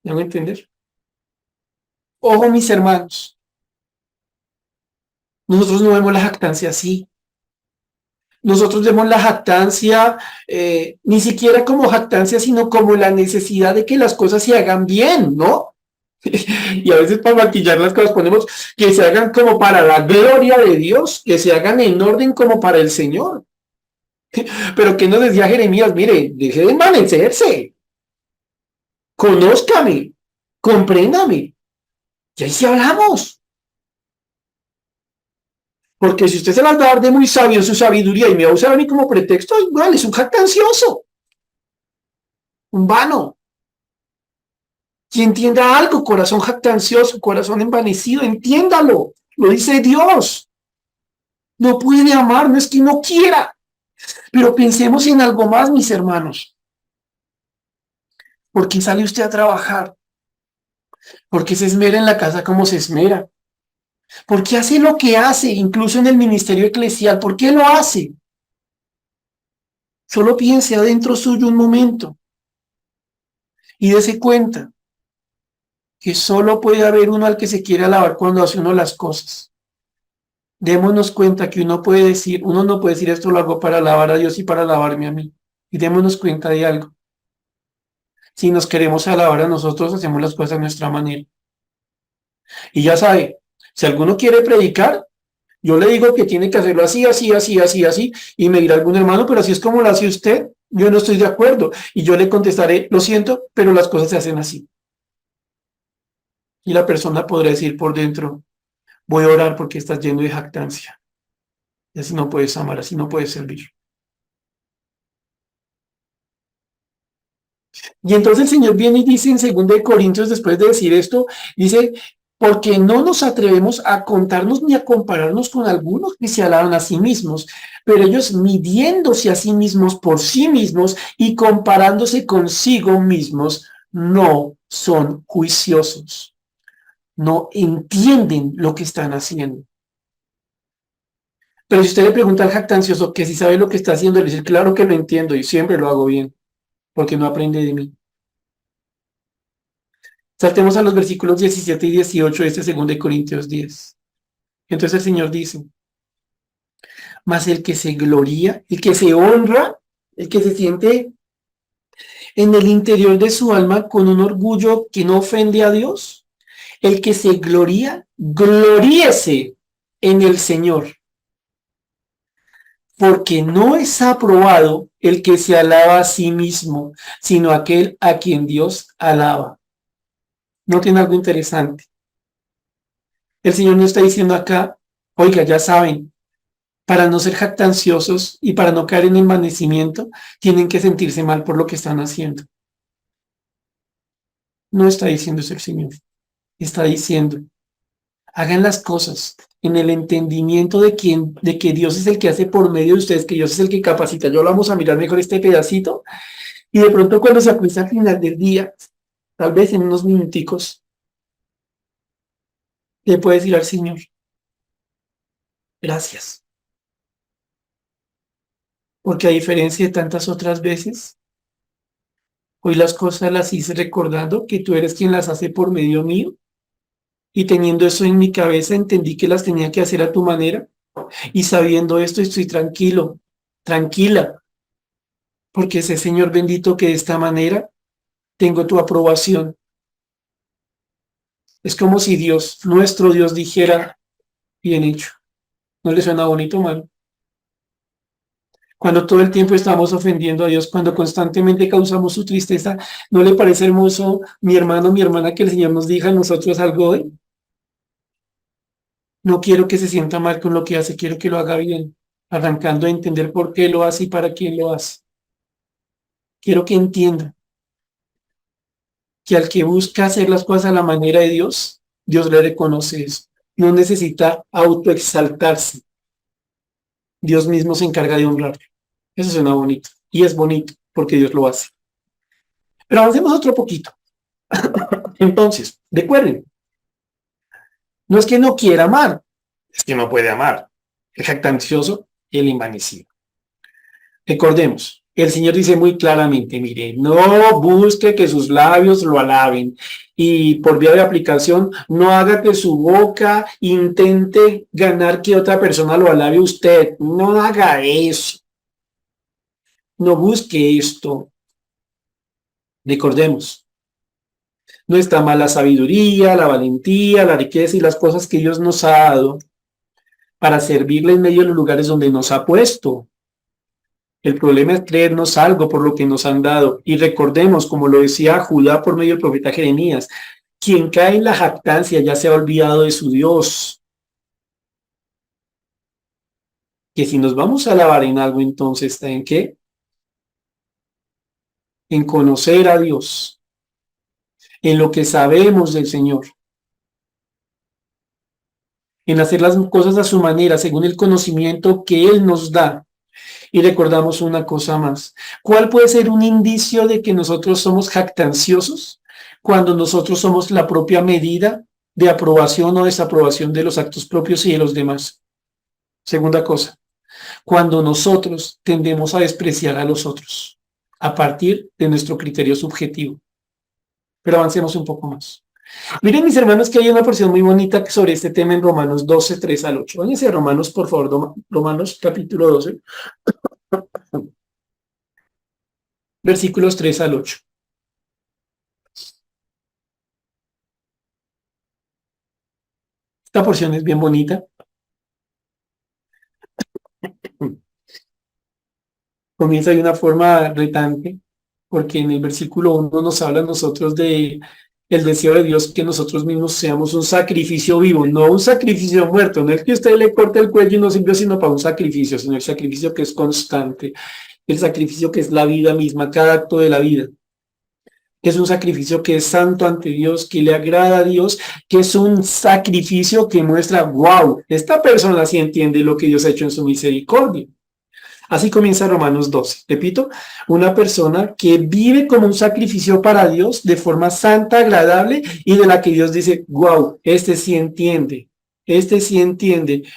¿Ya me entender? Ojo, mis hermanos, nosotros no vemos la jactancia así. Nosotros vemos la jactancia ni siquiera como jactancia, sino como la necesidad de que las cosas se hagan bien, ¿no? Y a veces para maquillar las cosas ponemos que se hagan como para la gloria de Dios, que se hagan en orden como para el Señor. Pero que nos decía Jeremías, mire, deje de envanecerse, conózcame, compréndame. Y ahí sí hablamos. Porque si usted se las va a dar de muy sabio en su sabiduría y me va a usar a mí como pretexto, igual es un jactancioso, un vano. Y entienda algo, corazón jactancioso, corazón envanecido, entiéndalo. Lo dice Dios. No puede amar, no es que no quiera. Pero pensemos en algo más, mis hermanos. ¿Por qué sale usted a trabajar? ¿Por qué se esmera en la casa como se esmera? ¿Por qué hace lo que hace, incluso en el ministerio eclesial? ¿Por qué lo hace? Solo piense adentro suyo un momento y dése cuenta que solo puede haber uno al que se quiere alabar cuando hace uno las cosas. Démonos cuenta que uno no puede decir esto lo hago para alabar a Dios y para alabarme a mí. Y démonos cuenta de algo. Si nos queremos alabar a nosotros, hacemos las cosas a nuestra manera. Y ya sabe, si alguno quiere predicar, yo le digo que tiene que hacerlo así, así, así, así, así, y me dirá algún hermano, pero así es como lo hace usted, yo no estoy de acuerdo. Y yo le contestaré, lo siento, pero las cosas se hacen así. Y la persona podrá decir por dentro, voy a orar porque estás lleno de jactancia. Y así no puedes amar, así no puedes servir. Y entonces el Señor viene y dice en 2 Corintios, después de decir esto, dice, porque no nos atrevemos a contarnos ni a compararnos con algunos que se alaban a sí mismos, pero ellos midiéndose a sí mismos por sí mismos y comparándose consigo mismos, no son juiciosos, no entienden lo que están haciendo. Pero si usted le pregunta al jactancioso que si sabe lo que está haciendo, le dice, claro que lo entiendo y siempre lo hago bien, porque no aprende de mí. Saltemos a los versículos 17 y 18 de este 2 Corintios 10. Entonces el Señor dice, mas el que se gloría, el que se honra, el que se siente en el interior de su alma con un orgullo que no ofende a Dios, el que se gloría, gloríese en el Señor, porque no es aprobado el que se alaba a sí mismo, sino aquel a quien Dios alaba. ¿No tiene algo interesante? El Señor nos está diciendo acá, oiga, ya saben, para no ser jactanciosos y para no caer en envanecimiento, tienen que sentirse mal por lo que están haciendo. No está diciendo eso el Señor. Está diciendo, hagan las cosas en el entendimiento de que Dios es el que hace por medio de ustedes, que Dios es el que capacita. Yo lo vamos a mirar mejor este pedacito y de pronto cuando se acuesta al final del día, tal vez en unos minuticos, le puedes decir al Señor, gracias. Porque a diferencia de tantas otras veces, hoy las cosas las hice recordando que tú eres quien las hace por medio mío. Y teniendo eso en mi cabeza, entendí que las tenía que hacer a tu manera. Y sabiendo esto, estoy tranquilo, tranquila, porque ese Señor bendito que de esta manera tengo tu aprobación. Es como si Dios, nuestro Dios, dijera, bien hecho. ¿No le suena bonito, mal? Cuando todo el tiempo estamos ofendiendo a Dios, cuando constantemente causamos su tristeza, ¿no le parece hermoso, mi hermano, mi hermana, que el Señor nos diga a nosotros algo hoy? No quiero que se sienta mal con lo que hace, quiero que lo haga bien, arrancando a entender por qué lo hace y para quién lo hace. Quiero que entienda que al que busca hacer las cosas a la manera de Dios, Dios le reconoce eso. No necesita autoexaltarse. Dios mismo se encarga de honrarlo. Eso suena bonito. Y es bonito porque Dios lo hace. Pero avancemos otro poquito. Entonces, recuerden, no es que no quiera amar, es que no puede amar. El jactancioso y el envanecido. Recordemos, el Señor dice muy claramente, mire, no busque que sus labios lo alaben y por vía de aplicación, no haga que su boca intente ganar que otra persona lo alabe usted. No haga eso. No busque esto. Recordemos, no está mal la sabiduría, la valentía, la riqueza y las cosas que Dios nos ha dado para servirle en medio de los lugares donde nos ha puesto. El problema es creernos algo por lo que nos han dado. Y recordemos, como lo decía Judá por medio del profeta Jeremías, quien cae en la jactancia ya se ha olvidado de su Dios. Que si nos vamos a alabar en algo, entonces está en qué? En conocer a Dios, en lo que sabemos del Señor, en hacer las cosas a su manera, según el conocimiento que Él nos da. Y recordamos una cosa más. ¿Cuál puede ser un indicio de que nosotros somos jactanciosos? Cuando nosotros somos la propia medida de aprobación o desaprobación de los actos propios y de los demás. Segunda cosa, cuando nosotros tendemos a despreciar a los otros a partir de nuestro criterio subjetivo. Pero avancemos un poco más. Miren, mis hermanos, que hay una porción muy bonita sobre este tema en Romanos 12, 3 al 8. Váyanse a Romanos, por favor, Romanos capítulo 12, versículos 3 al 8. Esta porción es bien bonita. Comienza de una forma retante, porque en el versículo 1 nos habla a nosotros de el deseo de Dios que nosotros mismos seamos un sacrificio vivo, no un sacrificio muerto. No es que usted le corte el cuello y no sirve sino para un sacrificio, sino el sacrificio que es constante, el sacrificio que es la vida misma, cada acto de la vida. Que es un sacrificio que es santo ante Dios, que le agrada a Dios, que es un sacrificio que muestra, wow, esta persona sí entiende lo que Dios ha hecho en su misericordia. Así comienza Romanos 12. Repito, una persona que vive como un sacrificio para Dios de forma santa, agradable y de la que Dios dice, wow, este sí entiende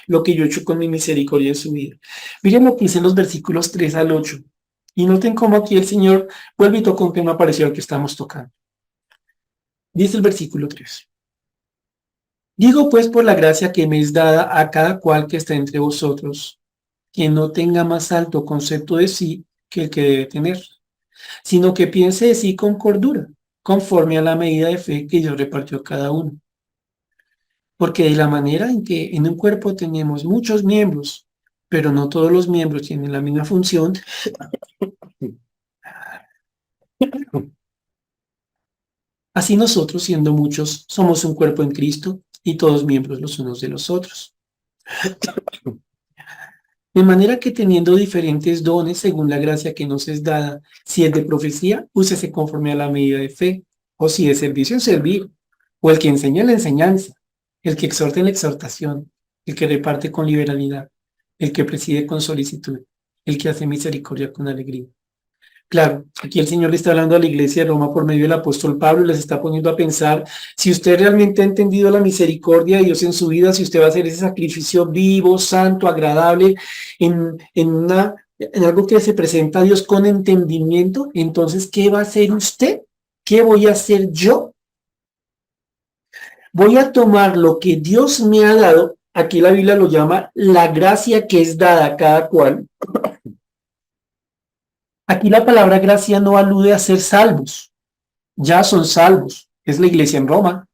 lo que yo he hecho con mi misericordia en su vida. Miren lo que dice en los versículos 3 al 8. Y noten cómo aquí el Señor vuelve y toca un tema parecido al que estamos tocando. Dice el versículo 3. Digo pues por la gracia que me es dada a cada cual que está entre vosotros, que no tenga más alto concepto de sí que el que debe tener, sino que piense de sí con cordura, conforme a la medida de fe que Dios repartió a cada uno. Porque de la manera en que en un cuerpo tenemos muchos miembros, pero no todos los miembros tienen la misma función, así nosotros, siendo muchos, somos un cuerpo en Cristo y todos miembros los unos de los otros. De manera que teniendo diferentes dones según la gracia que nos es dada, si es de profecía, úsese conforme a la medida de fe, o si de servicio en servir, o el que enseña en la enseñanza, el que exhorta en la exhortación, el que reparte con liberalidad, el que preside con solicitud, el que hace misericordia con alegría. Claro, aquí el Señor le está hablando a la iglesia de Roma por medio del apóstol Pablo y les está poniendo a pensar si usted realmente ha entendido la misericordia de Dios en su vida, si usted va a hacer ese sacrificio vivo, santo, agradable, en algo que se presenta a Dios con entendimiento, entonces, ¿qué va a hacer usted? ¿Qué voy a hacer yo? Voy a tomar lo que Dios me ha dado, aquí la Biblia lo llama la gracia que es dada a cada cual. Aquí la palabra gracia no alude a ser salvos, ya son salvos, es la iglesia en Roma.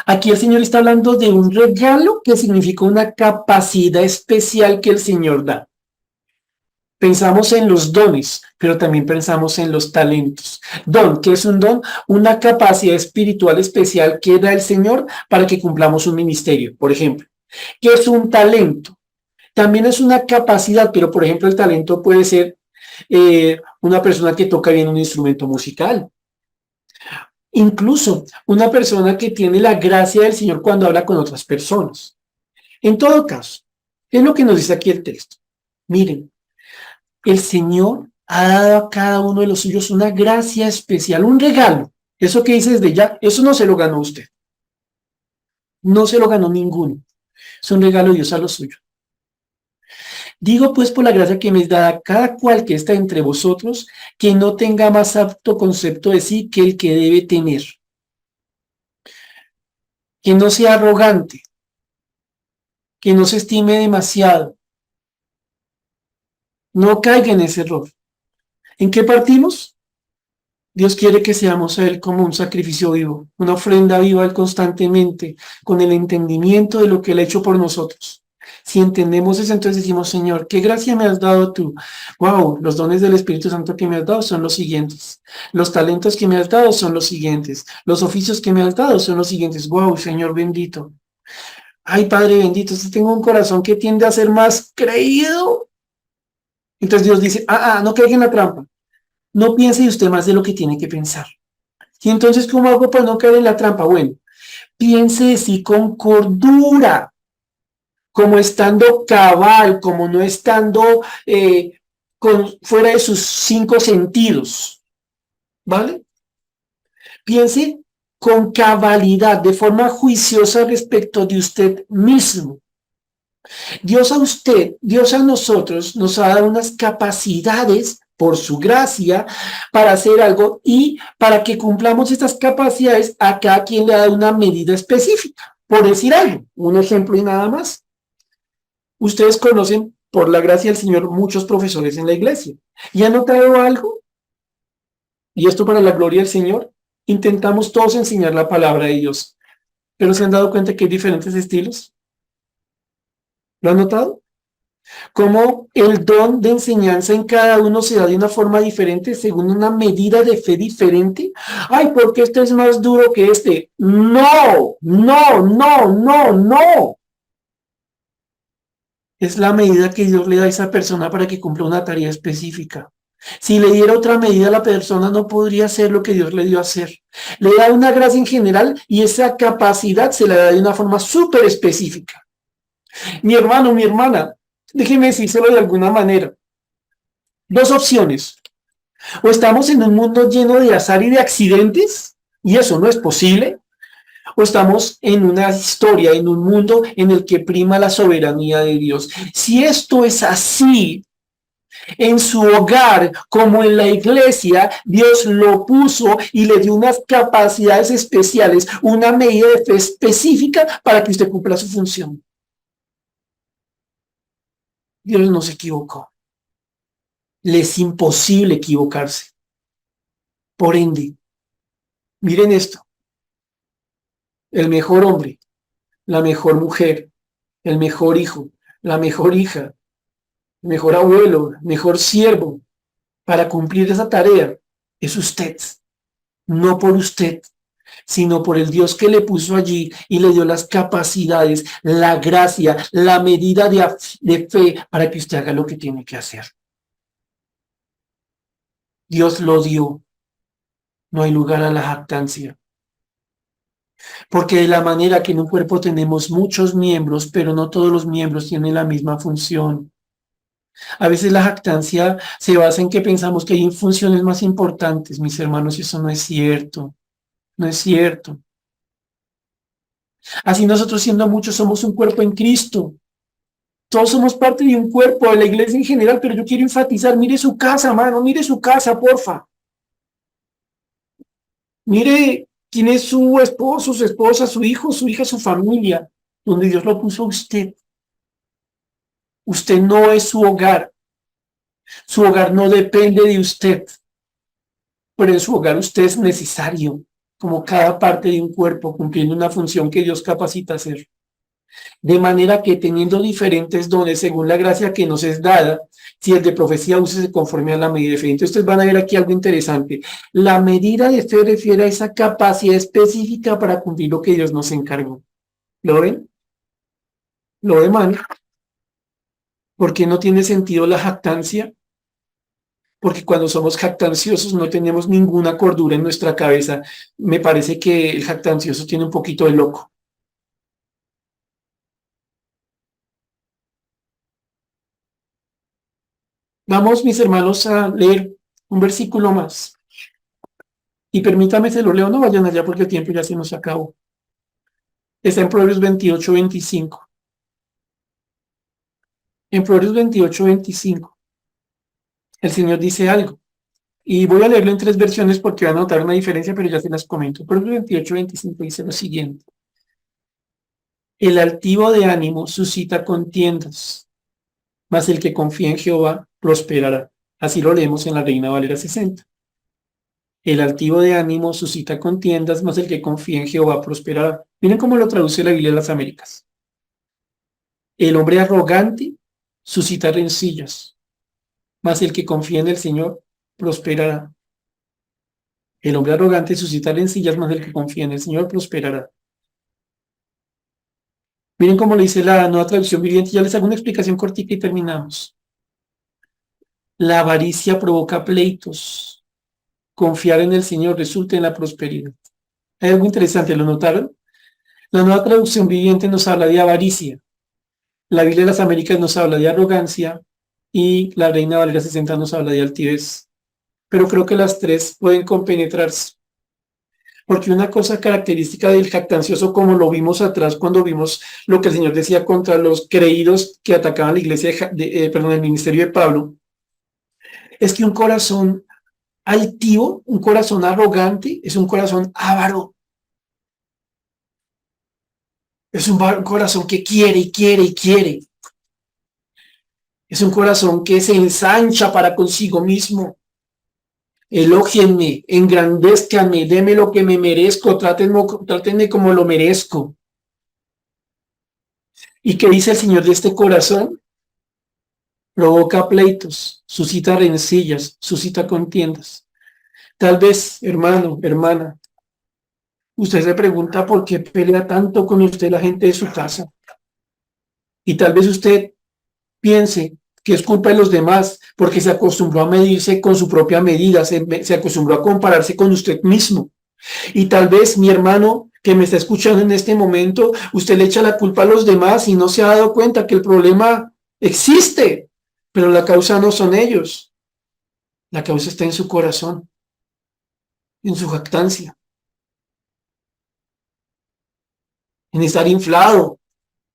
Aquí el Señor está hablando de un regalo que significa una capacidad especial que el Señor da. Pensamos en los dones, pero también pensamos en los talentos. Don, ¿qué es un don? Una capacidad espiritual especial que da el Señor para que cumplamos un ministerio, por ejemplo. ¿Qué es un talento? También es una capacidad, pero por ejemplo el talento puede ser una persona que toca bien un instrumento musical. Incluso una persona que tiene la gracia del Señor cuando habla con otras personas. En todo caso, es lo que nos dice aquí el texto. Miren, el Señor ha dado a cada uno de los suyos una gracia especial, un regalo. Eso que dice desde ya, eso no se lo ganó usted. No se lo ganó ninguno. Es un regalo de Dios a los suyos. Digo pues por la gracia que me es dada a cada cual que está entre vosotros, que no tenga más apto concepto de sí que el que debe tener. Que no sea arrogante, que no se estime demasiado. No caiga en ese error. ¿En qué partimos? Dios quiere que seamos a Él como un sacrificio vivo, una ofrenda viva a Él constantemente, con el entendimiento de lo que Él ha hecho por nosotros. Si entendemos eso, entonces decimos, Señor, ¿qué gracia me has dado tú? Wow, los dones del Espíritu Santo que me has dado son los siguientes. Los talentos que me has dado son los siguientes. Los oficios que me has dado son los siguientes. Wow, Señor bendito. Ay, Padre bendito, si tengo un corazón que tiende a ser más creído. Entonces Dios dice, no caiga en la trampa. No piense usted más de lo que tiene que pensar. Y entonces, ¿cómo hago para no caer en la trampa? Bueno, piense de sí con cordura, como estando cabal, como no estando fuera de sus 5 sentidos, ¿vale? Piense con cabalidad, de forma juiciosa respecto de usted mismo. Dios a usted, Dios a nosotros nos ha dado unas capacidades por su gracia para hacer algo y para que cumplamos estas capacidades a cada quien le ha dado una medida específica. Por decir algo, un ejemplo y nada más. Ustedes conocen por la gracia del Señor muchos profesores en la iglesia. ¿Y han notado algo? Y esto para la gloria del Señor. Intentamos todos enseñar la palabra de Dios, pero ¿se han dado cuenta que hay diferentes estilos? ¿Lo han notado? Cómo el don de enseñanza en cada uno se da de una forma diferente, según una medida de fe diferente. Ay, porque este es más duro que este. No, no, no, no, no. Es la medida que Dios le da a esa persona para que cumpla una tarea específica. Si le diera otra medida, la persona no podría hacer lo que Dios le dio a hacer. Le da una gracia en general y esa capacidad se la da de una forma súper específica. Mi hermano, mi hermana, déjeme decírselo de alguna manera. Dos opciones. O estamos en un mundo lleno de azar y de accidentes, y eso no es posible, o estamos en una historia, en un mundo en el que prima la soberanía de Dios. Si esto es así, en su hogar como en la iglesia, Dios lo puso y le dio unas capacidades especiales, una medida de fe específica para que usted cumpla su función. Dios no se equivocó. Le es imposible equivocarse. Por ende, miren esto, el mejor hombre, la mejor mujer, el mejor hijo, la mejor hija, el mejor abuelo, el mejor siervo para cumplir esa tarea es usted, no por usted. sino por el Dios que le puso allí y le dio las capacidades, la gracia, la medida de fe para que usted haga lo que tiene que hacer. Dios lo dio. No hay lugar a la jactancia. Porque de la manera que en un cuerpo tenemos muchos miembros, pero no todos los miembros tienen la misma función. A veces la jactancia se basa en que pensamos que hay funciones más importantes, mis hermanos, y eso no es cierto. No es cierto. Así nosotros siendo muchos somos un cuerpo en Cristo. Todos somos parte de un cuerpo, de la iglesia en general, pero yo quiero enfatizar, mire su casa, mano, mire su casa, porfa. Mire quién es su esposo, su esposa, su hijo, su hija, su familia, donde Dios lo puso a usted. Usted no es su hogar. Su hogar no depende de usted, pero en su hogar usted es necesario, como cada parte de un cuerpo, cumpliendo una función que Dios capacita a hacer. De manera que teniendo diferentes dones según la gracia que nos es dada, si el de profecía úsese conforme a la medida de fe. Entonces ustedes van a ver aquí algo interesante. La medida de fe refiere a esa capacidad específica para cumplir lo que Dios nos encargó. ¿Lo ven? ¿Lo ven, man? ¿Por qué no tiene sentido la jactancia? Porque cuando somos jactanciosos no tenemos ninguna cordura en nuestra cabeza. Me parece que el jactancioso tiene un poquito de loco. Vamos, mis hermanos, a leer un versículo más. Y permítame, se lo leo, no vayan allá porque el tiempo ya se nos acabó. Está en Proverbios 28:25. En Proverbios 28:25, el Señor dice algo. Y voy a leerlo en tres versiones porque van a notar una diferencia, pero ya se las comento. Proverbios 28:25 dice lo siguiente. El altivo de ánimo suscita contiendas, mas el que confía en Jehová prosperará. Así lo leemos en la Reina Valera 60. El altivo de ánimo suscita contiendas, mas el que confía en Jehová prosperará. Miren cómo lo traduce la Biblia de las Américas. El hombre arrogante suscita rencillas, mas el que confía en el Señor prosperará. El hombre arrogante suscita rencillas, mas el que confía en el Señor prosperará. Miren cómo le dice la nueva traducción viviente. Ya les hago una explicación cortita y terminamos. La avaricia provoca pleitos. Confiar en el Señor resulta en la prosperidad. Hay algo interesante, ¿lo notaron? La nueva traducción viviente nos habla de avaricia. La Biblia de las Américas nos habla de arrogancia y la Reina Valera 60 nos habla de altivez. Pero creo que las tres pueden compenetrarse. Porque una cosa característica del jactancioso, como lo vimos atrás cuando vimos lo que el Señor decía contra los creídos que atacaban la iglesia, el ministerio de Pablo, es que un corazón altivo, un corazón arrogante, es un corazón avaro. Es un corazón que quiere y quiere y quiere. Es un corazón que se ensancha para consigo mismo. Elógienme, engrandézcanme, denme lo que me merezco, trátenme como lo merezco. ¿Y qué dice el Señor de este corazón? Provoca pleitos, suscita rencillas, suscita contiendas. Tal vez, hermano, hermana, usted se pregunta por qué pelea tanto con usted la gente de su casa. Y tal vez usted piense que es culpa de los demás porque se acostumbró a medirse con su propia medida, se acostumbró a compararse con usted mismo. Y tal vez mi hermano que me está escuchando en este momento, usted le echa la culpa a los demás y no se ha dado cuenta que el problema existe, pero la causa no son ellos. La causa está en su corazón, en su jactancia, en estar inflado,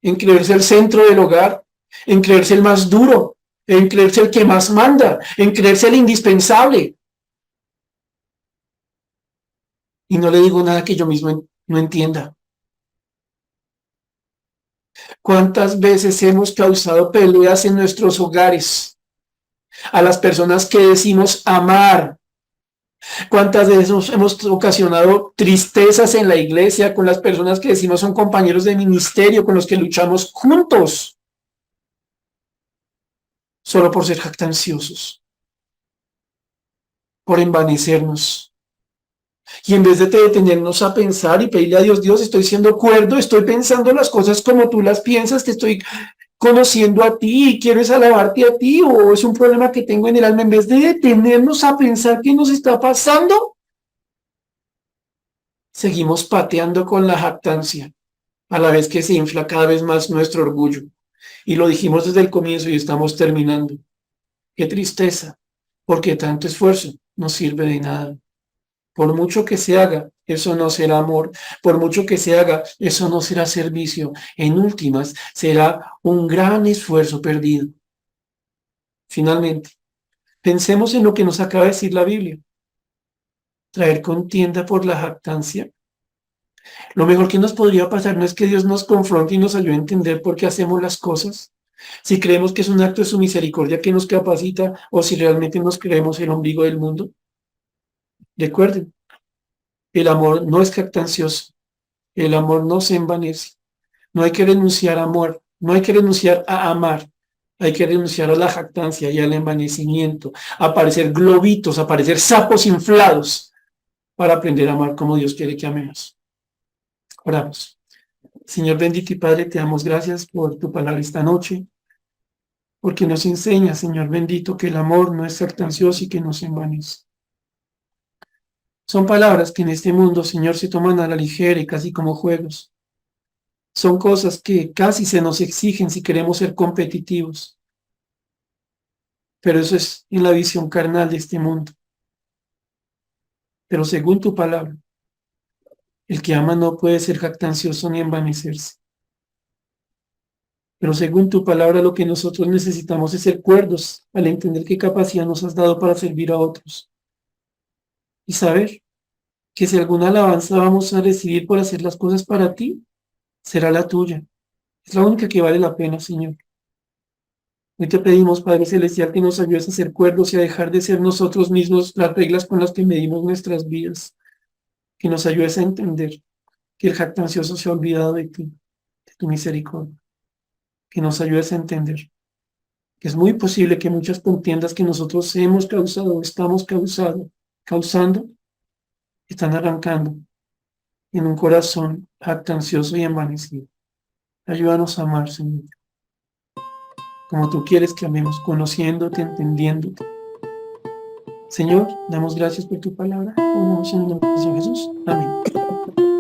en creerse el centro del hogar, en creerse el más duro, en creerse el que más manda, en creerse el indispensable. Y no le digo nada que yo mismo no entienda. ¿Cuántas veces hemos causado peleas en nuestros hogares a las personas que decimos amar? ¿Cuántas veces hemos ocasionado tristezas en la iglesia con las personas que decimos son compañeros de ministerio, con los que luchamos juntos, solo por ser jactanciosos, por envanecernos? Y en vez de detenernos a pensar y pedirle a Dios, Dios, estoy siendo cuerdo, estoy pensando las cosas como tú las piensas, te estoy conociendo a ti y quiero es alabarte a ti, o es un problema que tengo en el alma, en vez de detenernos a pensar qué nos está pasando, seguimos pateando con la jactancia, a la vez que se infla cada vez más nuestro orgullo. Y lo dijimos desde el comienzo y estamos terminando. Qué tristeza, porque tanto esfuerzo no sirve de nada. Por mucho que se haga, eso no será amor. Por mucho que se haga, eso no será servicio. En últimas, será un gran esfuerzo perdido. Finalmente, pensemos en lo que nos acaba de decir la Biblia. Traer contienda por la jactancia. Lo mejor que nos podría pasar no es que Dios nos confronte y nos ayude a entender por qué hacemos las cosas. Si creemos que es un acto de su misericordia que nos capacita o si realmente nos creemos el ombligo del mundo. Recuerden, el amor no es jactancioso. El amor no se envanece. No hay que renunciar a amor. No hay que renunciar a amar. Hay que renunciar a la jactancia y al envanecimiento. A parecer globitos, a parecer sapos inflados para aprender a amar como Dios quiere que amemos. Oramos. Señor bendito y Padre, te damos gracias por tu palabra esta noche, porque nos enseña, Señor bendito, que el amor no es jactancioso y que no se envanece. Son palabras que en este mundo, Señor, se toman a la ligera y casi como juegos. Son cosas que casi se nos exigen si queremos ser competitivos. Pero eso es en la visión carnal de este mundo. Pero según tu palabra, el que ama no puede ser jactancioso ni envanecerse. Pero según tu palabra, lo que nosotros necesitamos es ser cuerdos al entender qué capacidad nos has dado para servir a otros. Y saber que si alguna alabanza vamos a recibir por hacer las cosas para ti, será la tuya. Es la única que vale la pena, Señor. Hoy te pedimos, Padre Celestial, que nos ayudes a ser cuerdos y a dejar de ser nosotros mismos las reglas con las que medimos nuestras vidas. Que nos ayudes a entender que el jactancioso se ha olvidado de ti, de tu misericordia. Que nos ayudes a entender que es muy posible que muchas contiendas que nosotros hemos causado, estamos causando, están arrancando en un corazón jactancioso y envanecido. Ayúdanos a amar, Señor, como tú quieres que amemos, conociéndote, entendiéndote. Señor, damos gracias por tu palabra. Oramos en el nombre de Jesús. Amén.